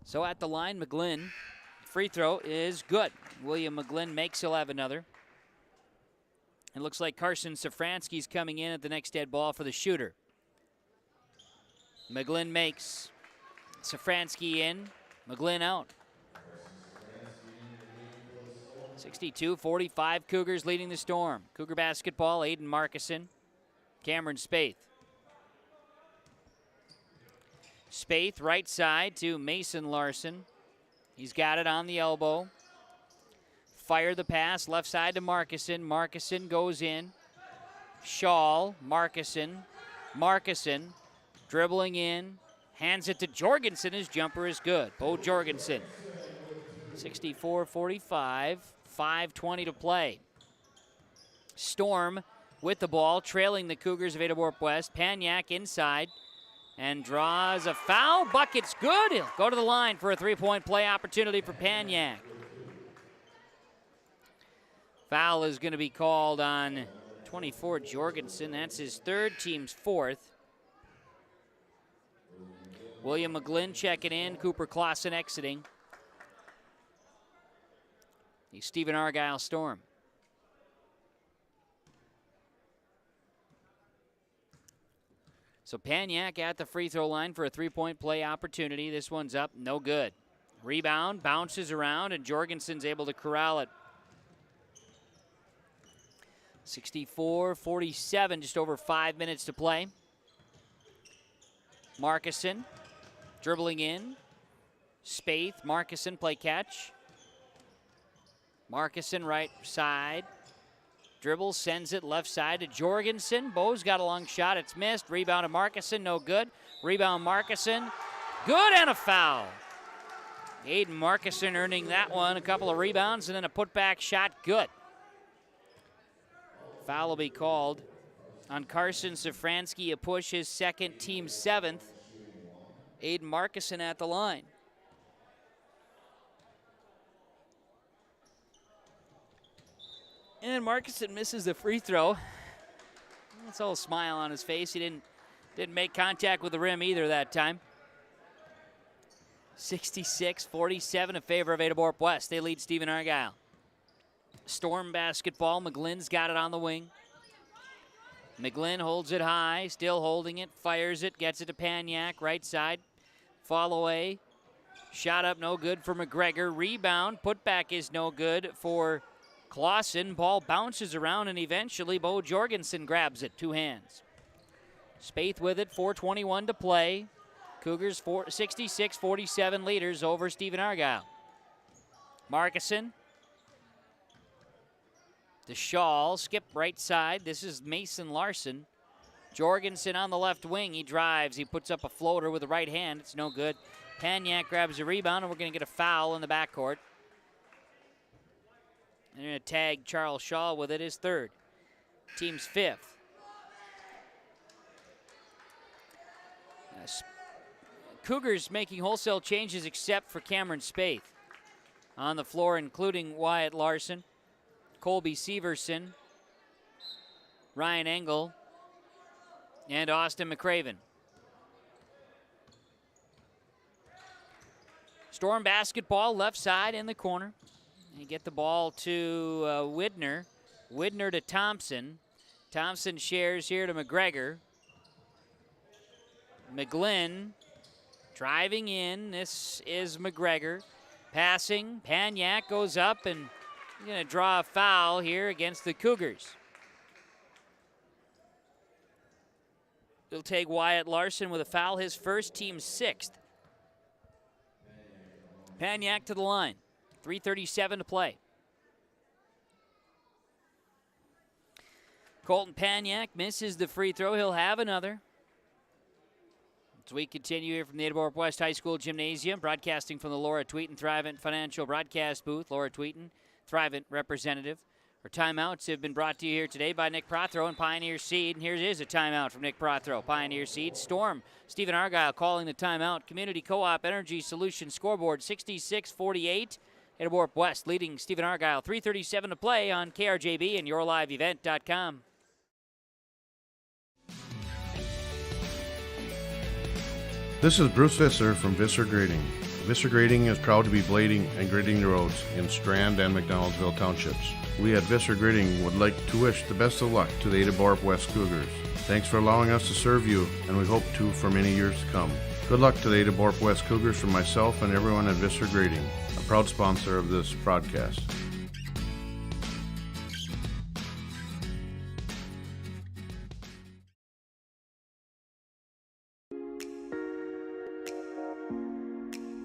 So at the line, McGlynn. Free throw is good. William McGlynn makes. He'll have another. It looks like Carson Safransky's coming in at the next dead ball for the shooter. McGlynn makes. Safransky in. McGlynn out. 62-45, Cougars leading the Storm. Cougar basketball, Aiden Markusen. Cameron Spaeth. Spaeth right side to Mason Larson. He's got it on the elbow. Fire the pass, left side to Markusen. Markusen goes in. Schall, Markusen. Markusen dribbling in. Hands it to Jorgensen. His jumper is good. Bo Jorgensen. 64-45. 5:20 to play. Storm with the ball, trailing the Cougars of Ada-Borup-West. Paniak inside and draws a foul. Bucket's good. He'll go to the line for a three-point play opportunity for Paniak. Foul is going to be called on 24 Jorgensen. That's his third, team's fourth. William McGlynn checking in. Cooper Clausen exiting. The Stephen-Argyle Storm. So Paniak at the free throw line for a three-point play opportunity. This one's up, no good. Rebound, bounces around, and Jorgensen's able to corral it. 64-47, just over 5 minutes to play. Markison dribbling in. Spaeth, Markison play catch. Markison right side. Dribbles, sends it left side to Jorgensen. Bo's got a long shot. It's missed. Rebound to Markison, no good. Rebound Markison. Good, and a foul. Aiden Markison earning that one. A couple of rebounds and then a putback shot. Good. Foul will be called on Carson Safransky. A push, his second, team 7th. Aiden Markison at the line. And Markison misses the free throw. That's all a smile on his face. He didn't make contact with the rim either that time. 66-47 in favor of Ada-Borup-West. They lead Stephen-Argyle. Storm basketball. McGlynn's got it on the wing. McGlynn holds it high, still holding it, fires it, gets it to Paniak, right side. Fall away. Shot up, no good for McGregor. Rebound, putback is no good for Clausen. Ball bounces around, and eventually Bo Jorgensen grabs it, 2 hands. Spaeth with it, 4:21 to play. Cougars 66-47 leaders over Stephen-Argyle. Markison. To Shaw, skip right side. This is Mason Larson. Jorgensen on the left wing. He drives. He puts up a floater with the right hand. It's no good. Paniak grabs a rebound, and we're going to get a foul in the backcourt. They're going to tag Charles Shaw with it, his 3rd. Team's 5th. Cougars making wholesale changes except for Cameron Spaeth on the floor, including Wyatt Larson, Colby Severson, Ryan Engel, and Austin McCraven. Storm basketball, left side in the corner. They get the ball to Widner. Widner to Thompson. Thompson shares here to McGregor. McGlynn driving in. This is McGregor. Passing. Paniak goes up, and he's going to draw a foul here against the Cougars. He'll take Wyatt Larson with a foul, his first, team 6th. Paniak to the line. 3:37 to play. Colton Paniak misses the free throw. He'll have another. As we continue here from the Ada-Borup-West High School Gymnasium, broadcasting from the Laura Tweeten Thrivent Financial Broadcast Booth. Laura Tweeten, Thrivent representative. Our timeouts have been brought to you here today by Nick Prothro and Pioneer Seed. And here is a timeout from Nick Prothro, Pioneer Seed. Storm, Stephen-Argyle calling the timeout. Community Co-op Energy Solutions scoreboard 66-48. Ada-Borup-West leading Stephen-Argyle. 3:37 to play on KRJB and YourLiveEvent.com. This is Bruce Visser from Visser Grading. Visser Grading is proud to be blading and grading the roads in Strand and McDonaldsville townships. We at Visser Grading would like to wish the best of luck to the Ada-Borup-West Cougars. Thanks for allowing us to serve you, and we hope to for many years to come. Good luck to the Ada-Borup-West Cougars from myself and everyone at Visser Grading, a proud sponsor of this broadcast.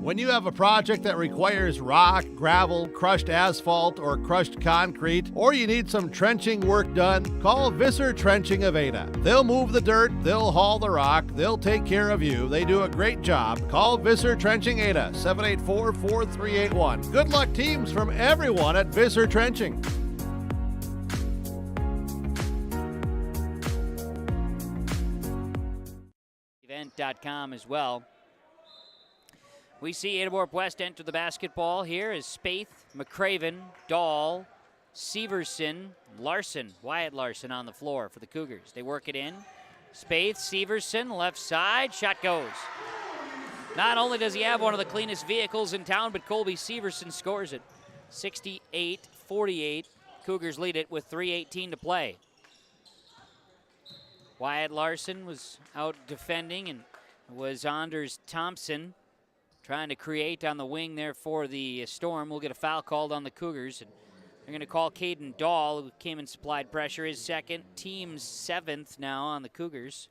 When you have a project that requires rock, gravel, crushed asphalt, or crushed concrete, or you need some trenching work done, call Visser Trenching of Ada. They'll move the dirt, they'll haul the rock, they'll take care of you. They do a great job. Call Visser Trenching Ada, 784-4381. Good luck, teams, from everyone at Visser Trenching. Event.com as well. We see Ada-Borup-West enter the basketball here as Spaeth, McCraven, Dahl, Severson, Larson, Wyatt Larson on the floor for the Cougars. They work it in. Spaeth, Severson, left side, shot goes. Not only does he have one of the cleanest vehicles in town, but Colby Severson scores it. 68-48. Cougars lead it with 3:18 to play. Wyatt Larson was out defending, and it was Anders Thompson trying to create on the wing there for the Storm. We'll get a foul called on the Cougars. And they're going to call Caden Dahl, who came and supplied pressure, his second, team 7th now on the Cougars.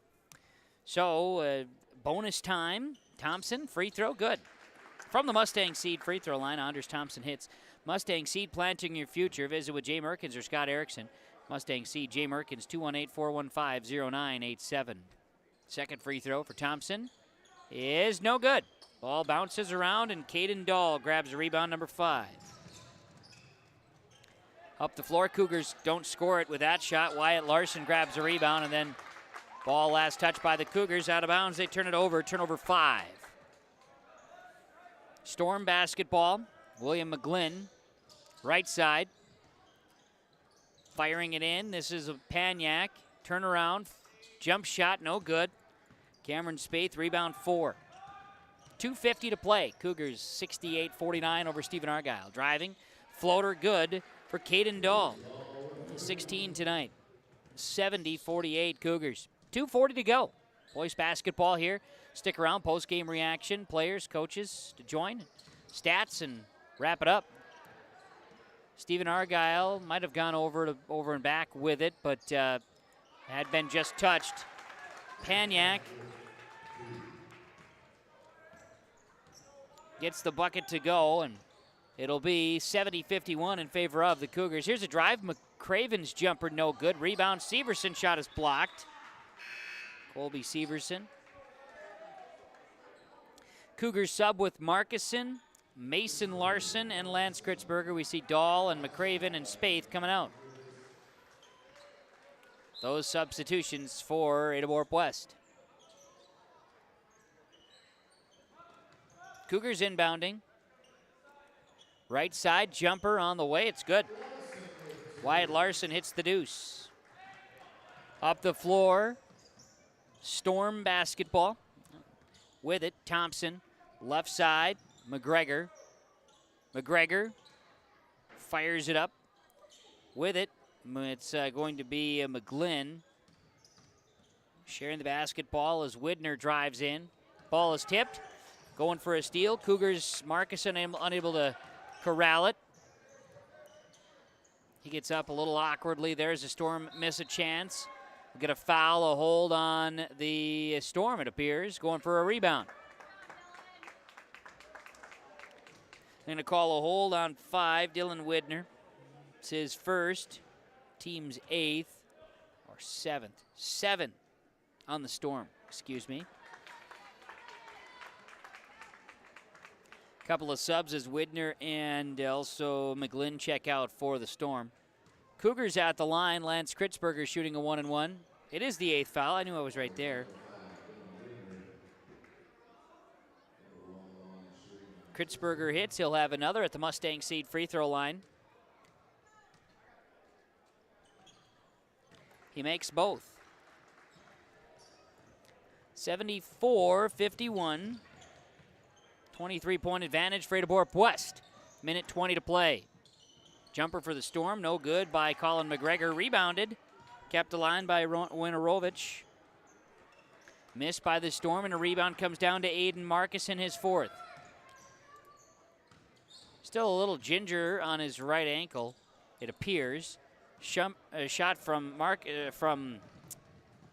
So bonus time. Thompson, free throw, good. From the Mustang Seed free throw line, Anders Thompson hits. Mustang Seed, planting your future. Visit with Jay Merkins or Scott Erickson. Mustang Seed, Jay Merkins, 218-415-0987. Second free throw for Thompson is no good. Ball bounces around, and Caden Dahl grabs rebound number 5. Up the floor, Cougars don't score it with that shot. Wyatt Larson grabs a rebound, and then ball last touch by the Cougars. Out of bounds, they turn it over. Turnover 5. Storm basketball. William McGlynn, right side. Firing it in. This is a Paniak. Turnaround. Jump shot, no good. Cameron Spaeth, rebound 4. 2:50 to play. Cougars 68-49 over Stephen-Argyle. Driving. Floater good for Caden Dahl. 16 tonight. 70-48 Cougars. 2:40 to go. Boys basketball here. Stick around. Post-game reaction. Players, coaches to join. Stats and wrap it up. Stephen-Argyle might have gone over and back with it, but had been just touched. Paniak gets the bucket to go, and it'll be 70-51 in favor of the Cougars. Here's a drive. McCraven's jumper, no good. Rebound. Severson shot is blocked. Colby Severson. Cougars sub with Markison, Mason Larson, and Lance Kritzberger. We see Dahl and McCraven and Spaeth coming out. Those substitutions for Ada-Borup-West. Cougars inbounding. Right side jumper on the way. It's good. Wyatt Larson hits the deuce. Up the floor. Storm basketball. With it, Thompson. Left side, McGregor. McGregor fires it up. With it, it's going to be McGlynn. Sharing the basketball as Widner drives in. Ball is tipped. Going for a steal. Cougars, Markison unable to corral it. He gets up a little awkwardly. There's a Storm miss a chance. We'll get a foul, a hold on the Storm, it appears. Going for a rebound. Going to call a hold on 5, Dylan Widner. It's his first, team's 8th, or 7th. 7 on the Storm, excuse me. Couple of subs as Widner and also McGlynn check out for the Storm. Cougars at the line. Lance Kritzberger shooting a 1-and-1. It is the 8th foul. I knew I was right there. Kritzberger hits. He'll have another at the Mustang Seed free throw line. He makes both. 74-51. 23-point advantage for Ada-Borup-West. Minute 20 to play. Jumper for the Storm, no good by Colin McGregor. Rebounded, kept aligned by Winorovich. Missed by the Storm, and a rebound comes down to Aiden Markison, his 4th. Still a little ginger on his right ankle, it appears. Shot from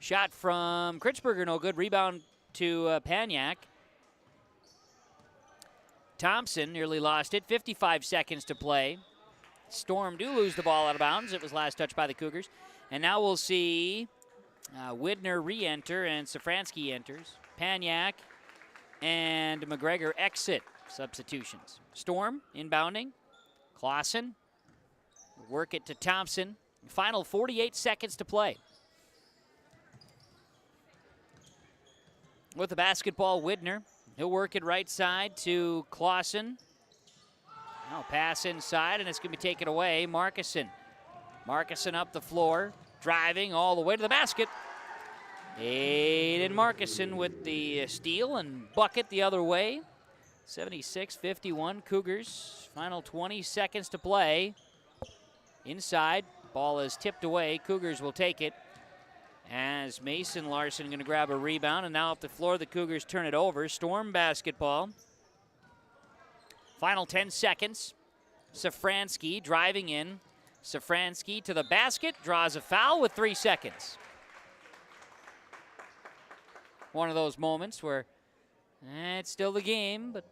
Kritzberger, no good. Rebound to Paniak. Thompson nearly lost it. 55 seconds to play. Storm do lose the ball out of bounds. It was last touched by the Cougars. And now we'll see Widner re-enter and Safransky enters. Paniak and McGregor exit substitutions. Storm inbounding. Clausen. Work it to Thompson. Final 48 seconds to play. With the basketball, Widner. He'll work it right side to Clausen. Now pass inside, and it's going to be taken away. Markison. Markison up the floor, driving all the way to the basket. Aiden Markison with the steal and bucket the other way. 76-51 Cougars. Final 20 seconds to play. Inside, ball is tipped away. Cougars will take it. As Mason Larson going to grab a rebound, and now up the floor, the Cougars turn it over. Storm basketball. Final 10 seconds. Safransky driving in. Safransky to the basket, draws a foul with 3 seconds. one of those moments where it's still the game, but,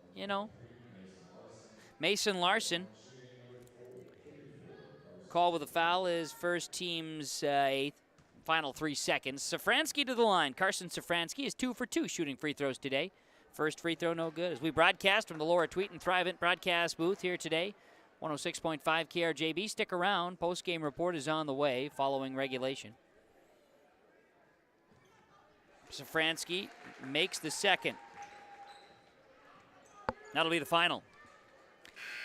Mason Larson, call with a foul is first team's eighth. Final 3 seconds. Safransky to the line. Carson Safransky is 2 for 2 shooting free throws today. First free throw no good. As we broadcast from the Laura Tweeten Thrivent broadcast booth here today, 106.5 KRJB. Stick around. Post-game report is on the way following regulation. Safransky makes the second. That'll be the final.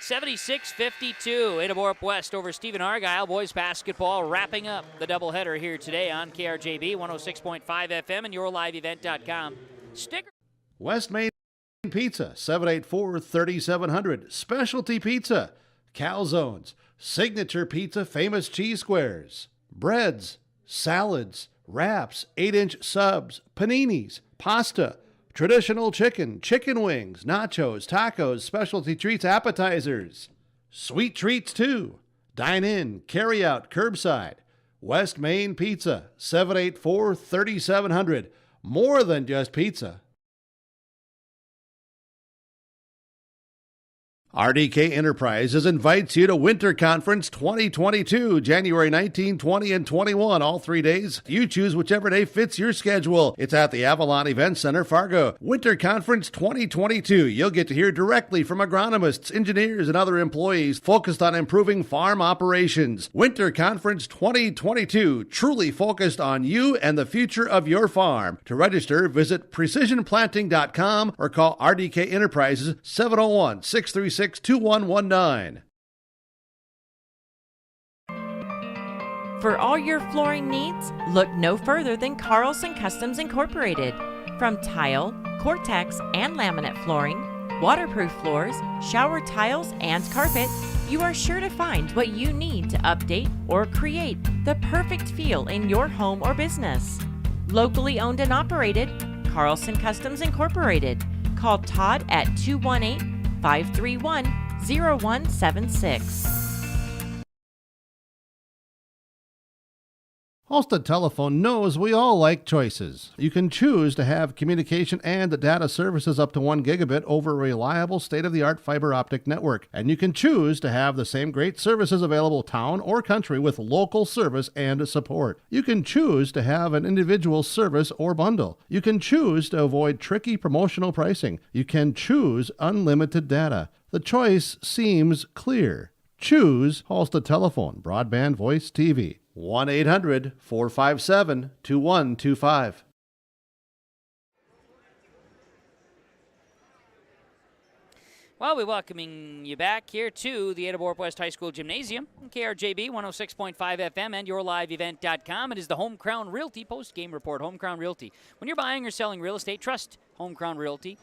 76-52, Ada-Borup-West over Stephen-Argyle. Boys basketball wrapping up the doubleheader here today on KRJB 106.5 FM and yourliveevent.com. Sticker. West Main Pizza, 784-3700. Specialty Pizza, Calzones, Signature Pizza, Famous Cheese Squares, breads, salads, wraps, 8-inch subs, paninis, pasta, traditional chicken, chicken wings, nachos, tacos, specialty treats, appetizers. Sweet treats too. Dine in, carry out, curbside. West Main Pizza, 784-3700. More than just pizza. RDK Enterprises invites you to Winter Conference 2022, January 19, 20, and 21, all 3 days. You choose whichever day fits your schedule. It's at the Avalon Event Center, Fargo. Winter Conference 2022. You'll get to hear directly from agronomists, engineers, and other employees focused on improving farm operations. Winter Conference 2022, truly focused on you and the future of your farm. To register, visit precisionplanting.com or call RDK Enterprises 701-636-2119. For all your flooring needs, look no further than Carlson Customs Incorporated. From tile, Cortex, and laminate flooring, waterproof floors, shower tiles, and carpet, you are sure to find what you need to update or create the perfect feel in your home or business. Locally owned and operated, Carlson Customs Incorporated. Call Todd at 218-531-0176. Halstead Telephone knows we all like choices. You can choose to have communication and data services up to 1 gigabit over a reliable state-of-the-art fiber optic network. And you can choose to have the same great services available town or country with local service and support. You can choose to have an individual service or bundle. You can choose to avoid tricky promotional pricing. You can choose unlimited data. The choice seems clear. Choose Halstead Telephone, broadband voice TV. 1-800-457-2125. Well, we're welcoming you back here to the Ada-Borup-West High School Gymnasium, KRJB 106.5 FM and yourliveevent.com. It is the Home Crown Realty post-game report. Home Crown Realty. When you're buying or selling real estate, trust Home Crown Realty.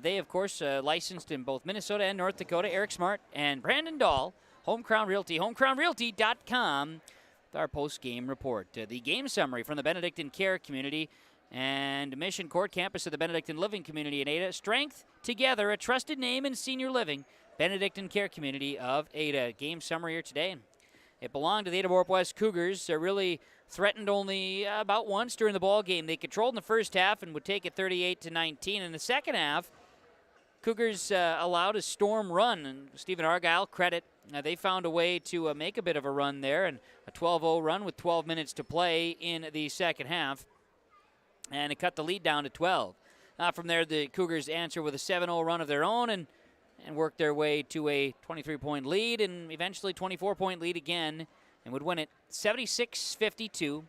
They, of course, licensed in both Minnesota and North Dakota. Eric Smart and Brandon Dahl. Home Crown Realty. HomeCrownRealty.com. Our post-game report. The game summary from the Benedictine Care Community and Mission Court campus of the Benedictine Living Community in Ada. Strength together, a trusted name in senior living. Benedictine Care Community of Ada. Game summary here today. It belonged to the Ada-Borup-West Cougars. Really threatened only about once during the ball game. They controlled in the first half and would take it 38-19. In the second half, Cougars allowed a storm run, and Stephen-Argyle credit. They found a way to make a bit of a run there, and a 12-0 run with 12 minutes to play in the second half, and it cut the lead down to 12. From there, the Cougars answer with a 7-0 run of their own and worked their way to a 23-point lead and eventually 24-point lead again and would win it 76-52.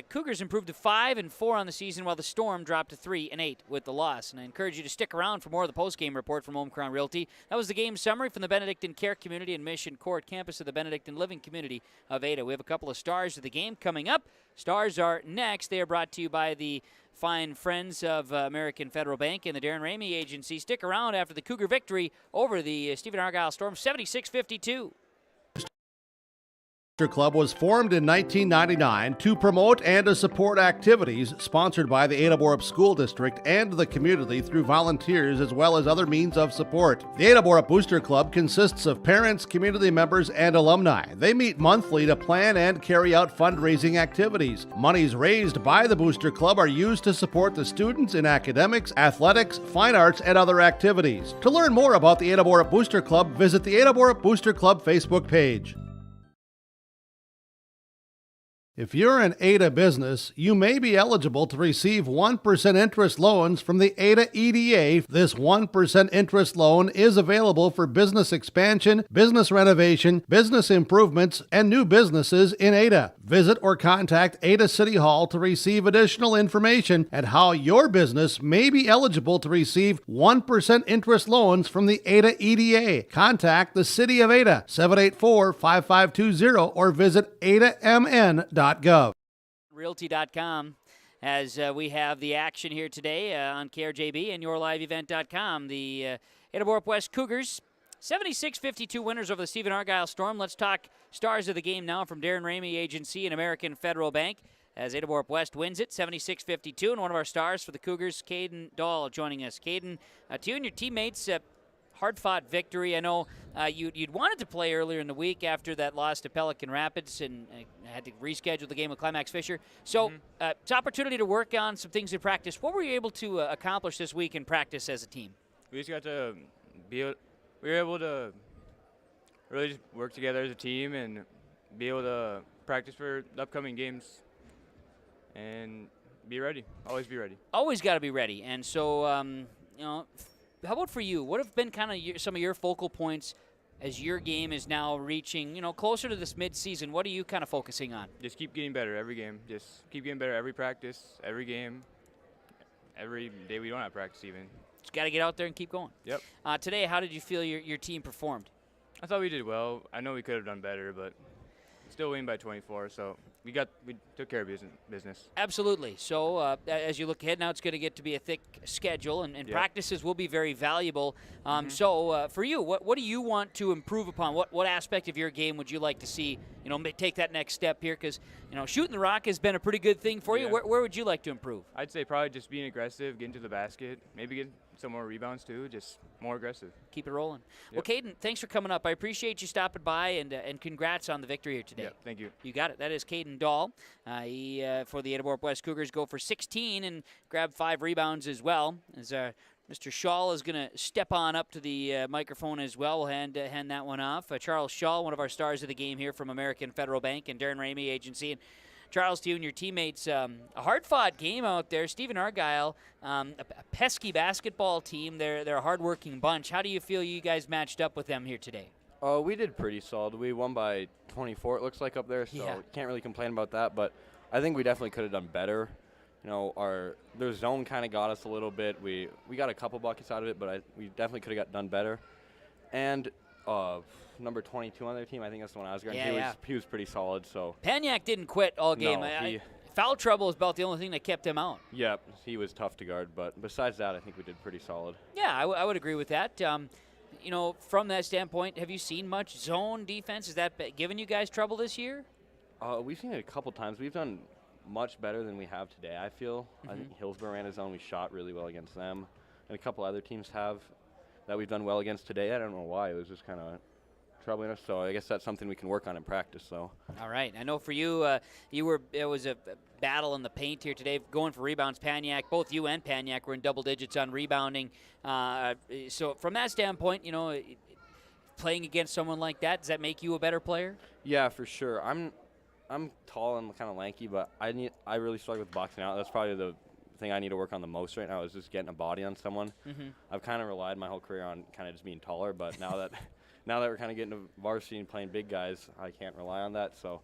Cougars improved to 5-4 on the season, while the Storm dropped to 3-8 with the loss. And I encourage you to stick around for more of the post-game report from Home Crown Realty. That was the game summary from the Benedictine Care Community and Mission Court campus of the Benedictine Living Community of Ada. We have a couple of stars of the game coming up. Stars are next. They are brought to you by the fine friends of American Federal Bank and the Darren Ramey Agency. Stick around after the Cougar victory over the Stephen-Argyle Storm, 76-52. Booster Club was formed in 1999 to promote and to support activities sponsored by the Ada-Borup School District and the community through volunteers as well as other means of support. The Ada-Borup Booster Club consists of parents, community members, and alumni. They meet monthly to plan and carry out fundraising activities. Monies raised by the Booster Club are used to support the students in academics, athletics, fine arts, and other activities. To learn more about the Ada-Borup Booster Club, visit the Ada-Borup Booster Club Facebook page. If you're an Ada business, you may be eligible to receive 1% interest loans from the Ada EDA. This 1% interest loan is available for business expansion, business renovation, business improvements, and new businesses in Ada. Visit or contact Ada City Hall to receive additional information and how your business may be eligible to receive 1% interest loans from the Ada EDA. Contact the City of Ada, 784-5520, or visit adamn.gov. Realty.com as we have the action here today on KRJB and YourLiveEvent.com. The Ada-Borup-West Cougars, 76-52 winners over the Stephen-Argyle Storm. Let's talk stars of the game now from Darren Ramey Agency and American Federal Bank as Ada-Borup-West wins it 76-52. And one of our stars for the Cougars, Caden Dahl, joining us. Caden, to you and your teammates, hard-fought victory. I know you'd wanted to play earlier in the week after that loss to Pelican Rapids and had to reschedule the game with Climax Fisher. So it's an opportunity to work on some things in practice. What were you able to accomplish this week in practice as a team? We just got to we were able to really just work together as a team and be able to practice for the upcoming games and be ready. Always be ready. Always got to be ready. And so, how about for you? What have been kind of some of your focal points as your game is now reaching, closer to this mid-season? What are you kind of focusing on? Just keep getting better every game. Just keep getting better every practice, every game, every day we don't have practice even. Just got to get out there and keep going. Yep. Today, how did you feel your team performed? I thought we did well. I know we could have done better, but still win by 24, so we took care of business. Absolutely. So as you look ahead now, it's going to get to be a thick schedule, and practices will be very valuable. So for you, what do you want to improve upon? What aspect of your game would you like to see, take that next step here? Because, shooting the rock has been a pretty good thing for you. Where would you like to improve? I'd say probably just being aggressive, getting to the basket, maybe getting some more rebounds too, just more aggressive. Keep it rolling. Well, Caden, thanks for coming up. I appreciate you stopping by, and congrats on the victory here today. Thank you. You got it. That is Caden Dahl. He, for the Ada-Borup-West Cougars, go for 16 and grab 5 rebounds as well. As Mr. Shaw is going to step on up to the microphone as well. We'll hand that one off. Charles Shaw, one of our stars of the game here from American Federal Bank and Darren Ramey Agency. And Charles, to you and your teammates, a hard-fought game out there. Stephen-Argyle, a pesky basketball team. They're a hard-working bunch. How do you feel you guys matched up with them here today? We did pretty solid. We won by 24, it looks like, up there, so can't really complain about that. But I think we definitely could have done better. Their zone kind of got us a little bit. We got a couple buckets out of it, but we definitely could have done better. And number 22 on their team, I think that's the one I was going. He was pretty solid. So Paniak didn't quit all game. No, foul trouble is about the only thing that kept him out. Yep, he was tough to guard, but besides that, I think we did pretty solid. Yeah, I would agree with that. From that standpoint, have you seen much zone defense? Has that given you guys trouble this year? We've seen it a couple times. We've done much better than we have today, I feel. I think Hillsborough ran a zone. We shot really well against them. And a couple other teams have that we've done well against today. I don't know why. It was just kind of troubling us. So I guess that's something we can work on in practice. So. All right. I know for you, it was a battle in the paint here today, going for rebounds. Paniak, both you and Paniak were in double digits on rebounding. So from that standpoint, playing against someone like that, does that make you a better player? Yeah, for sure. I'm tall and kind of lanky, but I really struggle with boxing out. That's probably the thing I need to work on the most right now is just getting a body on someone. I've kind of relied my whole career on kind of just being taller, but now that we're kind of getting to varsity and playing big guys, I can't rely on that. So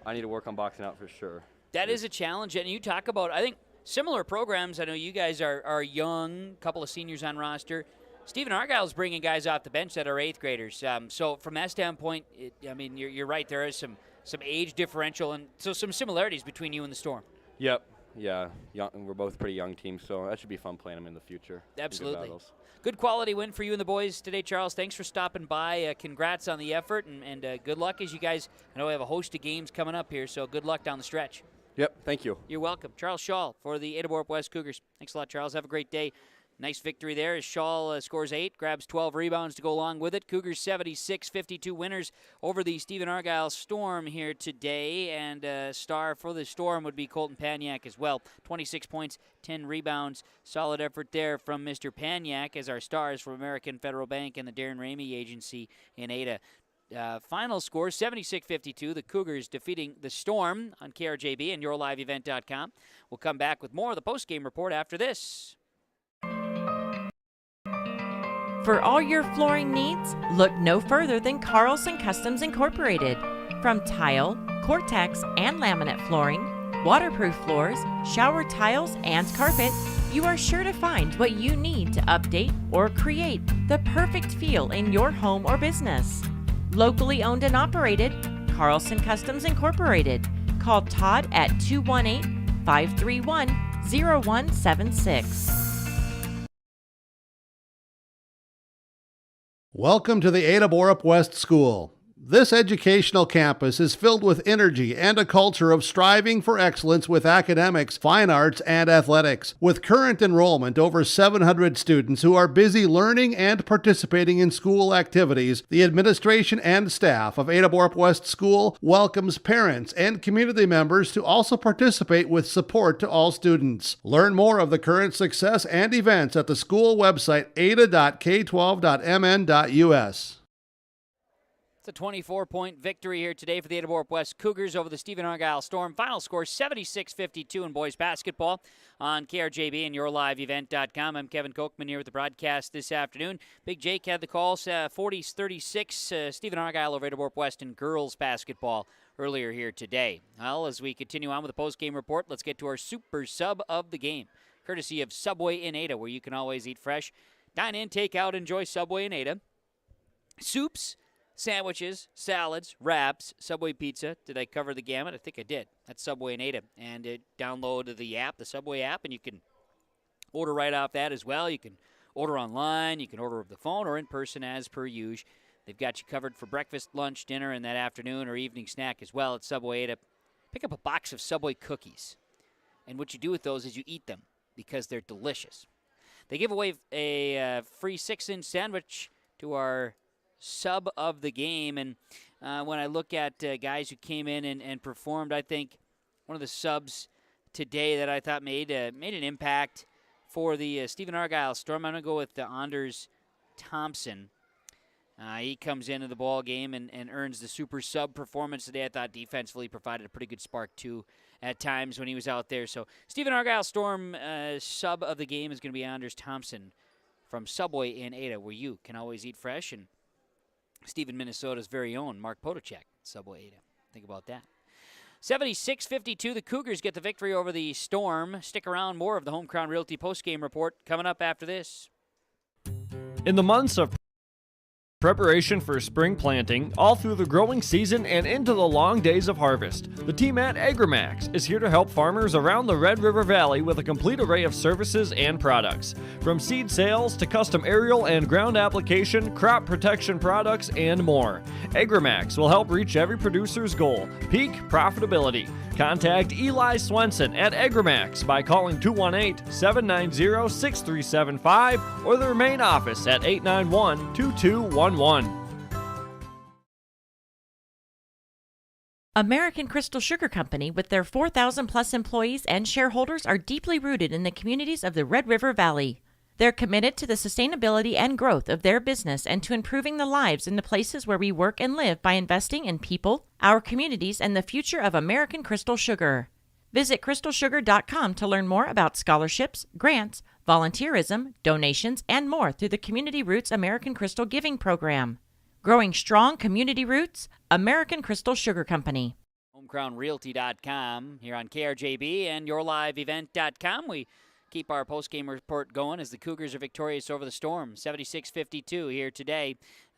I need to work on boxing out for sure. That is a challenge, and you talk about, I think, similar programs. I know you guys are young, couple of seniors on roster. Stephen-Argyle is bringing guys off the bench that are 8th graders. So from that standpoint, you're right. There is some age differential and so some similarities between you and the Storm. Yep. we're both pretty young teams, so that should be fun playing them in the future. Absolutely. Good quality win for you and the boys today, Charles. Thanks for stopping by. Congrats on the effort, and good luck as you guys, I know we have a host of games coming up here, so good luck down the stretch. Yep, thank you. You're welcome. Charles Shaw for the Ada-Borup-West Cougars. Thanks a lot, Charles. Have a great day. Nice victory there as Shaw scores 8, grabs 12 rebounds to go along with it. Cougars 76-52 winners over the Stephen-Argyle Storm here today, and star for the Storm would be Colton Paniak as well. 26 points, 10 rebounds. Solid effort there from Mr. Paniak as our stars from American Federal Bank and the Darren Ramey Agency in Ada. Final score, 76-52. The Cougars defeating the Storm on KRJB and YourLiveEvent.com. We'll come back with more of the postgame report after this. For all your flooring needs, look no further than Carlson Customs Incorporated. From tile, Cortex, and laminate flooring, waterproof floors, shower tiles, and carpet, you are sure to find what you need to update or create the perfect feel in your home or business. Locally owned and operated, Carlson Customs Incorporated. Call Todd at 218-531-0176. Welcome to the Ada-Borup-West School. This educational campus is filled with energy and a culture of striving for excellence with academics, fine arts, and athletics. With current enrollment over 700 students who are busy learning and participating in school activities, the administration and staff of Ada-Borup-West School welcomes parents and community members to also participate with support to all students. Learn more of the current success and events at the school website ada.k12.mn.us. It's a 24-point victory here today for the Ada-Borup-West Cougars over the Stephen-Argyle Storm. Final score 76-52 in boys basketball on KRJB and YourLiveEvent.com. I'm Kevin Kochman here with the broadcast this afternoon. Big Jake had the calls, 40-36, Stephen-Argyle over Ada-Borup-West in girls basketball earlier here today. Well, as we continue on with the post-game report, let's get to our super sub of the game, courtesy of Subway in Ada, where you can always eat fresh. Dine in, take out, enjoy Subway in Ada. Soups, sandwiches, salads, wraps, Subway pizza. Did I cover the gamut? I think I did. That's Subway in Ada. And download the app, the Subway app, and you can order right off that as well. You can order online, you can order over the phone or in person as per usual. They've got you covered for breakfast, lunch, dinner, and that afternoon or evening snack as well at Subway Ada. Pick up a box of Subway cookies. And what you do with those is you eat them because they're delicious. They give away a free 6-inch sandwich to our sub of the game, and when I look at guys who came in and performed, I think one of the subs today that I thought made an impact for the Stephen-Argyle Storm, I'm going to go with Anders Thompson. He comes into the ball game and earns the super sub performance today. I thought defensively provided a pretty good spark too at times when he was out there. So Stephen-Argyle Storm sub of the game is going to be Anders Thompson from Subway in Ada, where you can always eat fresh, and Stephen, Minnesota's very own Mark Potocek, Subway Ada. Think about that. 76-52, the Cougars get the victory over the Storm. Stick around, more of the Home Crown Realty postgame report coming up after this. In the months of preparation for spring planting, all through the growing season and into the long days of harvest, the team at AgriMax is here to help farmers around the Red River Valley with a complete array of services and products. From seed sales to custom aerial and ground application, crop protection products, and more. AgriMax will help reach every producer's goal, peak profitability. Contact Eli Swenson at AgriMax by calling 218-790-6375 or their main office at 891-2211. American Crystal Sugar Company, with their 4,000-plus employees and shareholders, are deeply rooted in the communities of the Red River Valley. They're committed to the sustainability and growth of their business and to improving the lives in the places where we work and live by investing in people, our communities, and the future of American Crystal Sugar. Visit crystalsugar.com to learn more about scholarships, grants, volunteerism, donations, and more through the Community Roots American Crystal Giving Program. Growing strong community roots, American Crystal Sugar Company. HomecrownRealty.com here on KRJB and YourLiveEvent.com. We keep our post-game report going as the Cougars are victorious over the Storm, 76-52 here today.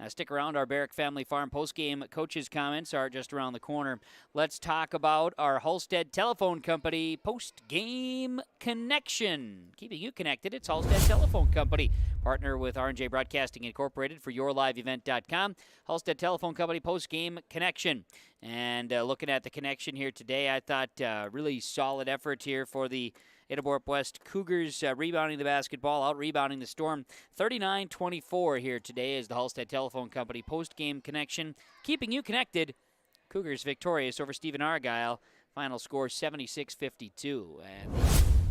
Stick around. Our Barrick Family Farm post-game coaches' comments are just around the corner. Let's talk about our Halstead Telephone Company post-game connection. Keeping you connected, it's Halstead Telephone Company. Partner with R&J Broadcasting Incorporated for yourliveevent.com. Halstead Telephone Company post-game connection. And looking at the connection here today, I thought really solid effort here for the Ada-Borup-West Cougars rebounding the basketball, out-rebounding the Storm. 39-24 here today is the Halstead Telephone Company post-game connection. Keeping you connected, Cougars victorious over Stephen-Argyle. Final score 76-52. And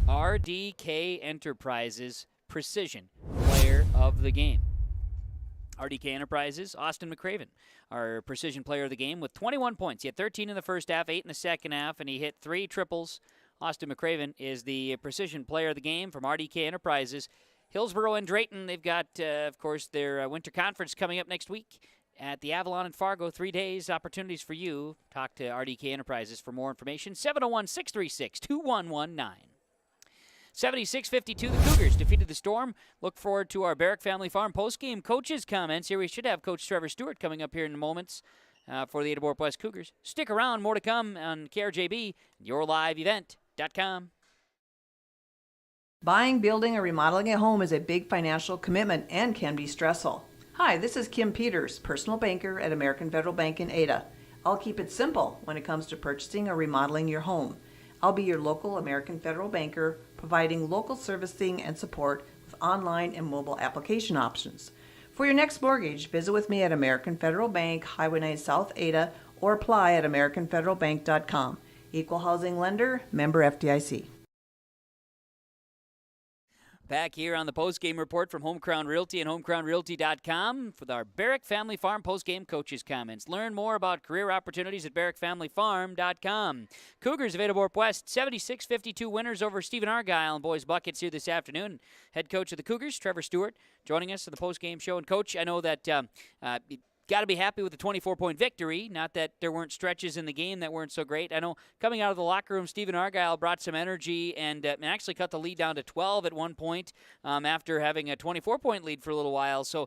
RDK Enterprises Precision Player of the Game. RDK Enterprises, Austin McCraven, our precision player of the game with 21 points. He had 13 in the first half, 8 in the second half, and he hit 3 triples. Austin McCraven is the precision player of the game from RDK Enterprises. Hillsborough and Drayton, they've got, of course, their winter conference coming up next week at the Avalon and Fargo. 3 days, opportunities for you. Talk to RDK Enterprises for more information. 701-636-2119. 76-52, the Cougars defeated the Storm. Look forward to our Barrick Family Farm postgame coaches' comments. Here we should have Coach Trevor Stewart coming up here in moments for the Ada-Borup-West Cougars. Stick around, more to come on KRJB, yourliveevent.com. Buying, building, or remodeling a home is a big financial commitment and can be stressful. Hi, this is Kim Peters, personal banker at American Federal Bank in Ada. I'll keep it simple when it comes to purchasing or remodeling your home. I'll be your local American Federal banker, providing local servicing and support with online and mobile application options. For your next mortgage, visit with me at American Federal Bank, Highway 9 South Ada, or apply at AmericanFederalBank.com. Equal housing lender, member FDIC. Back here on the post-game report from Home Crown Realty and HomeCrownRealty.com with our Barrick Family Farm post-game coaches' comments. Learn more about career opportunities at BarrickFamilyFarm.com. Cougars of Ada-Borup-West, 76-52 winners over Stephen-Argyle and boys buckets here this afternoon. Head coach of the Cougars, Trevor Stewart, joining us for the post-game show. And Coach, I know that got to be happy with the 24-point victory. Not that there weren't stretches in the game that weren't so great. I know coming out of the locker room, Stephen-Argyle brought some energy and actually cut the lead down to 12 at one point after having a 24-point lead for a little while. So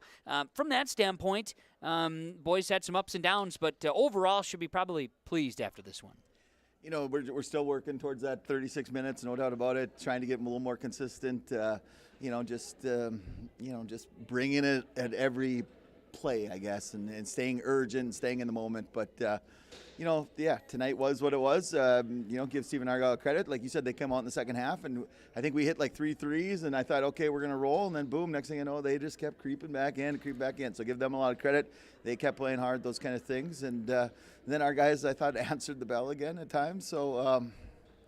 from that standpoint, boys had some ups and downs, but overall should be probably pleased after this one. You know, we're still working towards that 36 minutes, no doubt about it, trying to get a little more consistent, just bringing it at every play, I guess, and staying urgent, staying in the moment. But, tonight was what it was. Give Stephen-Argyle credit. Like you said, they come out in the second half, and I think we hit like 3 threes, and I thought, okay, we're going to roll, and then boom, next thing you know, they just kept creeping back in. So give them a lot of credit. They kept playing hard, those kind of things. And then our guys, I thought, answered the bell again at times. So,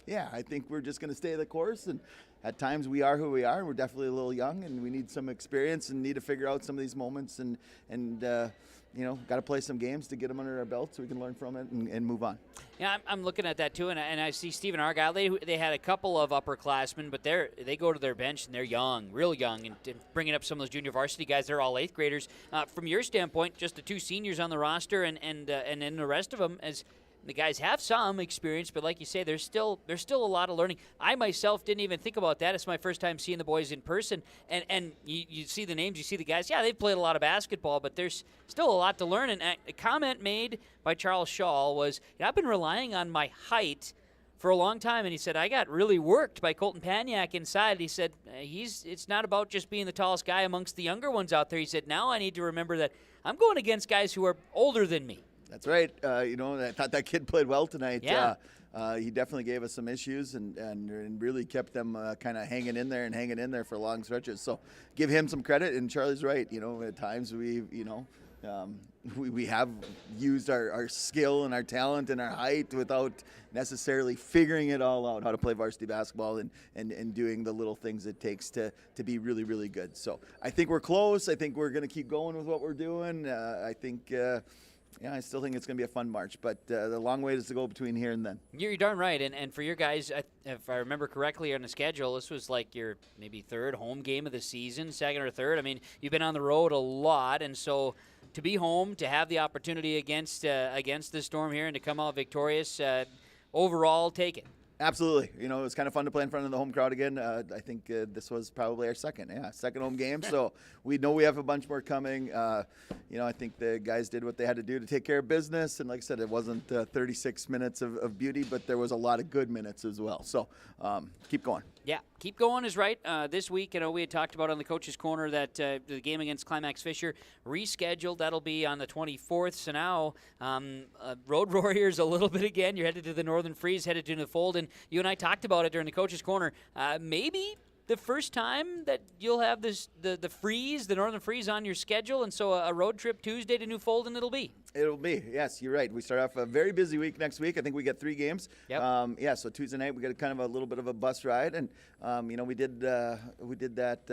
I think we're just going to stay the course, and at times we are who we are. We're definitely a little young, and we need some experience and need to figure out some of these moments and got to play some games to get them under our belt so we can learn from it and move on. Yeah, I'm looking at that too, and I see Stephen-Argyle. They had a couple of upperclassmen, but they go to their bench and they're young, real young, and bringing up some of those junior varsity guys. They're all 8th graders. From your standpoint, just the 2 seniors on the roster, and then the rest of them as. The guys have some experience, but like you say, there's still a lot of learning. I myself didn't even think about that. It's my first time seeing the boys in person, and you see the names, you see the guys. Yeah, they've played a lot of basketball, but there's still a lot to learn. And a comment made by Charles Shaw was, I've been relying on my height for a long time, and he said, I got really worked by Colton Paniak inside. He said, it's not about just being the tallest guy amongst the younger ones out there. He said, now I need to remember that I'm going against guys who are older than me. That's right. I thought that kid played well tonight. Yeah. He definitely gave us some issues and really kept them kind of hanging in there for long stretches. So give him some credit. And Charlie's right. At times we have used our skill and our talent and our height without necessarily figuring it all out, how to play varsity basketball and doing the little things it takes to be really, really good. So I think we're close. I think we're going to keep going with what we're doing. I still think it's going to be a fun March, but the long way is to go between here and then. You're darn right, and for your guys, if I remember correctly on the schedule, this was like your maybe 3rd home game of the season, 2nd or 3rd. I mean, you've been on the road a lot, and so to be home, to have the opportunity against the Storm here and to come out victorious, overall, take it. Absolutely. You know, it was kind of fun to play in front of the home crowd again. I think this was probably our second home game. So we know we have a bunch more coming. You know, I think the guys did what they had to do to take care of business. And like I said, it wasn't 36 minutes of beauty, but there was a lot of good minutes as well. So keep going. Yeah, keep going is right. This week, you know, we had talked about on the Coach's Corner that the game against Climax Fisher rescheduled. That'll be on the 24th. So now, Road Warriors a little bit again. You're headed to the Northern Freeze, headed to the Fold, and you and I talked about it during the Coach's Corner. Maybe the first time that you'll have the Freeze, the Northern Freeze on your schedule, and so a road trip Tuesday to New Fold, and it'll be. It'll be, yes, you're right. We start off a very busy week next week. I think we get 3 games. Yep. So Tuesday night we got kind of a little bit of a bus ride, and you know, we did that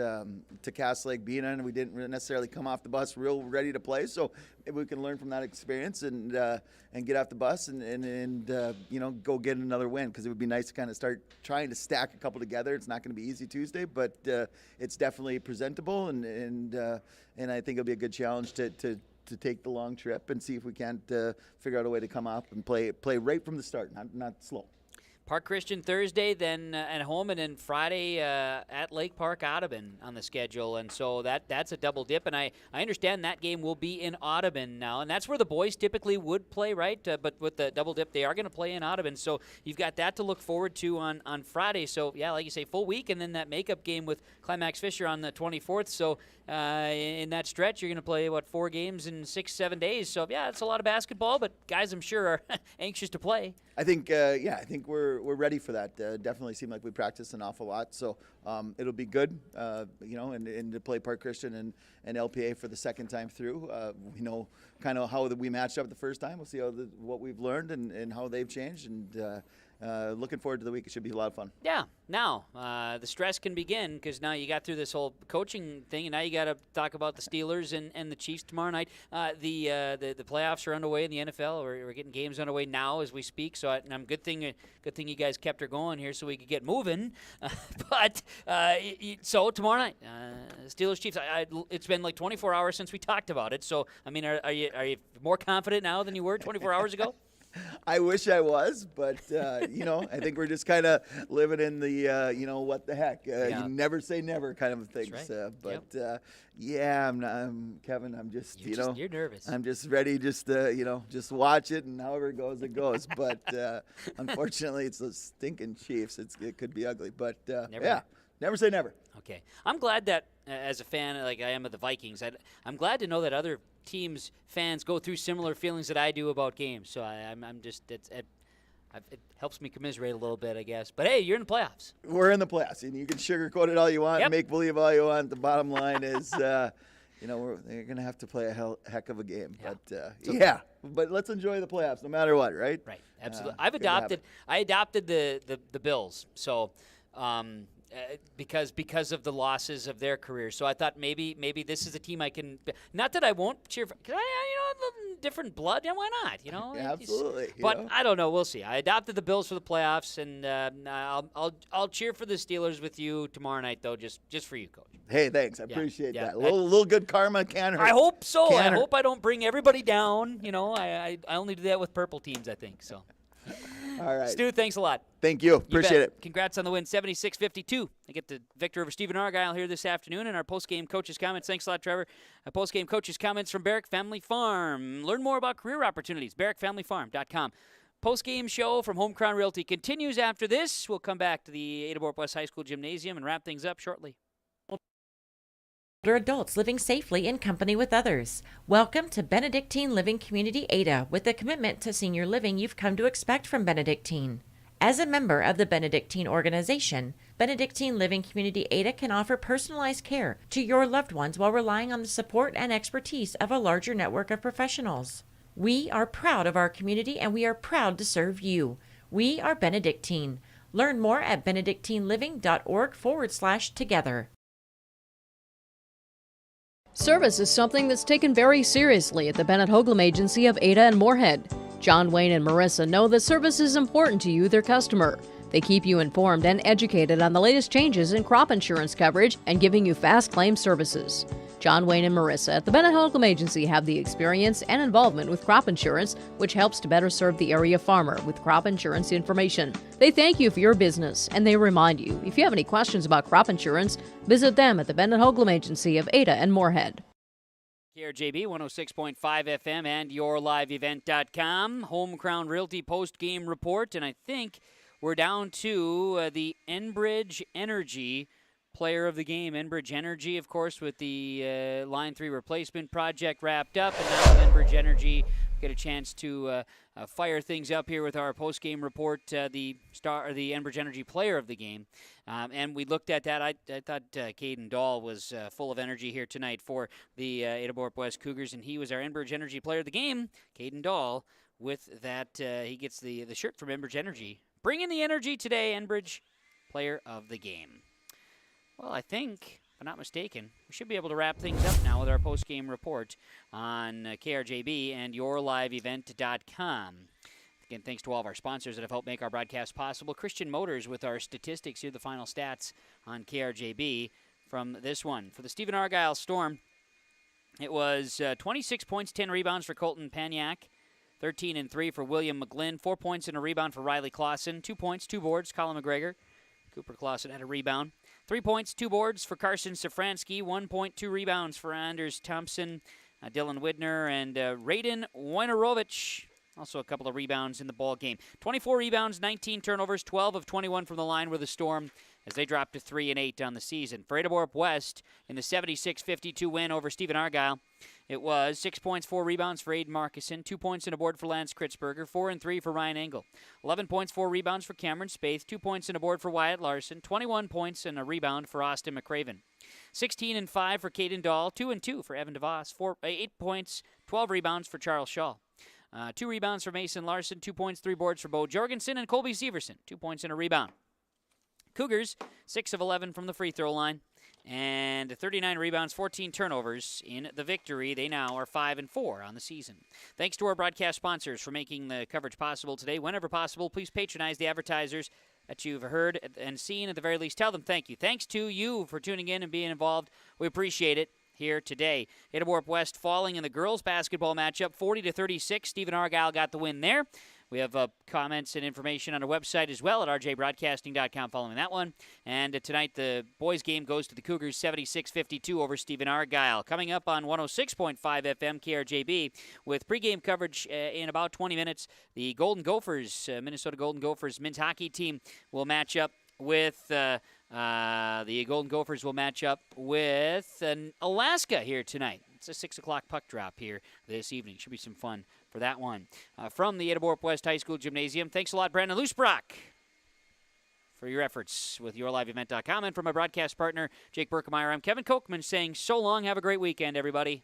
to Cass Lake Bena, and we didn't necessarily come off the bus real ready to play. So maybe we can learn from that experience and get off the bus and you know, go get another win, because it would be nice to kind of start trying to stack a couple together. It's not going to be easy Tuesday, but it's definitely presentable, and I think it'll be a good challenge to take the long trip and see if we can't figure out a way to come up and play right from the start, not slow. Park Christian Thursday, then at home, and then Friday at Lake Park Audubon on the schedule. And so that's a double dip. And I understand that game will be in Audubon now. And that's where the boys typically would play, right? But with the double dip, they are going to play in Audubon. So you've got that to look forward to on Friday. So, yeah, like you say, full week. And then that makeup game with Climax Fisher on the 24th. So in that stretch, you're going to play, 4 games in 6-7 days. So, yeah, it's a lot of basketball. But guys, I'm sure, are anxious to play. I think, I think we're ready for that. Definitely seem like we practiced an awful lot, so it'll be good, you know, and to play Park Christian and LPA for the second time through. We know kind of how we matched up the first time. We'll see what we've learned and how they've changed, and looking forward to the week. It should be a lot of fun. Yeah. Now, the stress can begin, because now you got through this whole coaching thing, and now you got to talk about the Steelers and the Chiefs tomorrow night. The playoffs are underway in the NFL. We're getting games underway now as we speak. So, good thing you guys kept her going here so we could get moving. So tomorrow night, Steelers Chiefs. It's been like 24 hours since we talked about it. So, I mean, are you more confident now than you were 24 hours ago? I wish I was, but, you know, I think we're just kind of living in the, you know, what the heck. You never say never kind of things. Right. Yeah, Kevin, I'm just, you're nervous. I'm just ready just watch it, and however it goes. But unfortunately, it's those stinking Chiefs. It could be ugly. But, never say never. Okay. I'm glad that, as a fan like I am of the Vikings, I'm glad to know that other teams' fans go through similar feelings that I do about games. So I'm just, it helps me commiserate a little bit, I guess. But, hey, you're in the playoffs. We're in the playoffs, and you can sugarcoat it all you want and make believe all you want. The bottom line is, you know, they're going to have to play a heck of a game. Yeah. But, but let's enjoy the playoffs no matter what, right? Right, absolutely. I adopted the Bills, so because of the losses of their career. So I thought maybe this is a team I can. Not that I won't cheer for, because different blood. Yeah, why not? You know, absolutely. But I don't know. We'll see. I adopted the Bills for the playoffs, and I'll cheer for the Steelers with you tomorrow night, though, just for you, Coach. Hey, thanks. I appreciate that. A little good karma can hurt. I hope so. I hope I don't bring everybody down. You know, I only do that with purple teams, I think. So. All right. Stu, thanks a lot. Thank you. Appreciate it. Congrats on the win, 76-52. I get the victor over Stephen-Argyle here this afternoon, and our post-game coaches' comments. Thanks a lot, Trevor. Post-game coaches' comments from Barrick Family Farm. Learn more about career opportunities, barrickfamilyfarm.com. Post-game show from Home Crown Realty continues after this. We'll come back to the Ada-Borup-West High School Gymnasium and wrap things up shortly. Older adults living safely in company with others. Welcome to Benedictine Living Community Ada, with the commitment to senior living you've come to expect from Benedictine. As a member of the Benedictine organization, Benedictine Living Community Ada can offer personalized care to your loved ones while relying on the support and expertise of a larger network of professionals. We are proud of our community, and we are proud to serve you. We are Benedictine. Learn more at benedictineliving.org/together. Service is something that's taken very seriously at the Bennett Hoagland Agency of Ada and Moorhead. John Wayne and Marissa know that service is important to you, their customer. They keep you informed and educated on the latest changes in crop insurance coverage and giving you fast claim services. John Wayne and Marissa at the Bennett Holcomb Agency have the experience and involvement with crop insurance, which helps to better serve the area farmer with crop insurance information. They thank you for your business, and they remind you, if you have any questions about crop insurance, visit them at the Bennett Holcomb Agency of Ada and Moorhead. KRJB 106.5 FM and yourliveevent.com. Home Crown Realty post-game report, and I think we're down to the Enbridge Energy player of the game. Enbridge Energy, of course, with the Line 3 replacement project wrapped up, and now Enbridge Energy get a chance to fire things up here with our post-game report, the Enbridge Energy player of the game. And we looked at that. I thought Caden Dahl was full of energy here tonight for the Ada-Borup-West Cougars, and he was our Enbridge Energy player of the game. Caden Dahl, with that, he gets the shirt from Enbridge Energy. Bring in the energy today, Enbridge player of the game. Well, I think, if I'm not mistaken, we should be able to wrap things up now with our post-game report on KRJB and yourliveevent.com. Again, thanks to all of our sponsors that have helped make our broadcast possible. Christian Motors with our statistics. Here are the final stats on KRJB from this one. For the Stephen-Argyle Storm, it was 26 points, 10 rebounds for Colton Paniak, 13 and 3 for William McGlynn, 4 points and a rebound for Riley Clausen, 2 points, 2 boards, Colin McGregor. Cooper Clausen had a rebound. 3 points, 2 boards for Carson Safransky, 1 point, 2 rebounds for Anders Thompson, Dylan Widner, and Raiden Wojnarowicz. Also a couple of rebounds in the ball game. 24 rebounds, 19 turnovers, 12 of 21 from the line with the Storm as they dropped to 3-8 on the season. For Ada-Borup-West in the 76-52 win over Stephen-Argyle, it was 6 points, 4 rebounds for Aiden Markison, 2 points and a board for Lance Kritzberger, 4 and 3 for Ryan Engel, 11 points, 4 rebounds for Cameron Spaeth, 2 points and a board for Wyatt Larson, 21 points and a rebound for Austin McCraven, 16 and 5 for Caden Dahl, 2 and 2 for Evan DeVos, 8 points, 12 rebounds for Charles Shaw. 2 rebounds for Mason Larson, 2 points, 3 boards for Bo Jorgensen, and Colby Severson, 2 points and a rebound. Cougars, 6 of 11 from the free throw line, and 39 rebounds, 14 turnovers in the victory. They now are 5 and 4 on the season. Thanks to our broadcast sponsors for making the coverage possible today. Whenever possible, please patronize the advertisers that you've heard and seen. At the very least, tell them thank you. Thanks to you for tuning in and being involved. We appreciate it. Here today, Ada-Borup-West falling in the girls' basketball matchup, 40-36. Stephen-Argyle got the win there. We have comments and information on our website as well at rjbroadcasting.com following that one. And tonight, the boys' game goes to the Cougars, 76-52 over Stephen-Argyle. Coming up on 106.5 FM KRJB with pregame coverage in about 20 minutes. The Golden Gophers, Minnesota Golden Gophers men's hockey team will match up with the Golden Gophers will match up with Alaska here tonight. It's a 6 o'clock puck drop here this evening. Should be some fun for that one. From the Ada-Borup-West High School Gymnasium, thanks a lot, Brandon Loosbrock, for your efforts with yourliveevent.com. And from my broadcast partner, Jake Berkemeyer, I'm Kevin Kochman saying so long. Have a great weekend, everybody.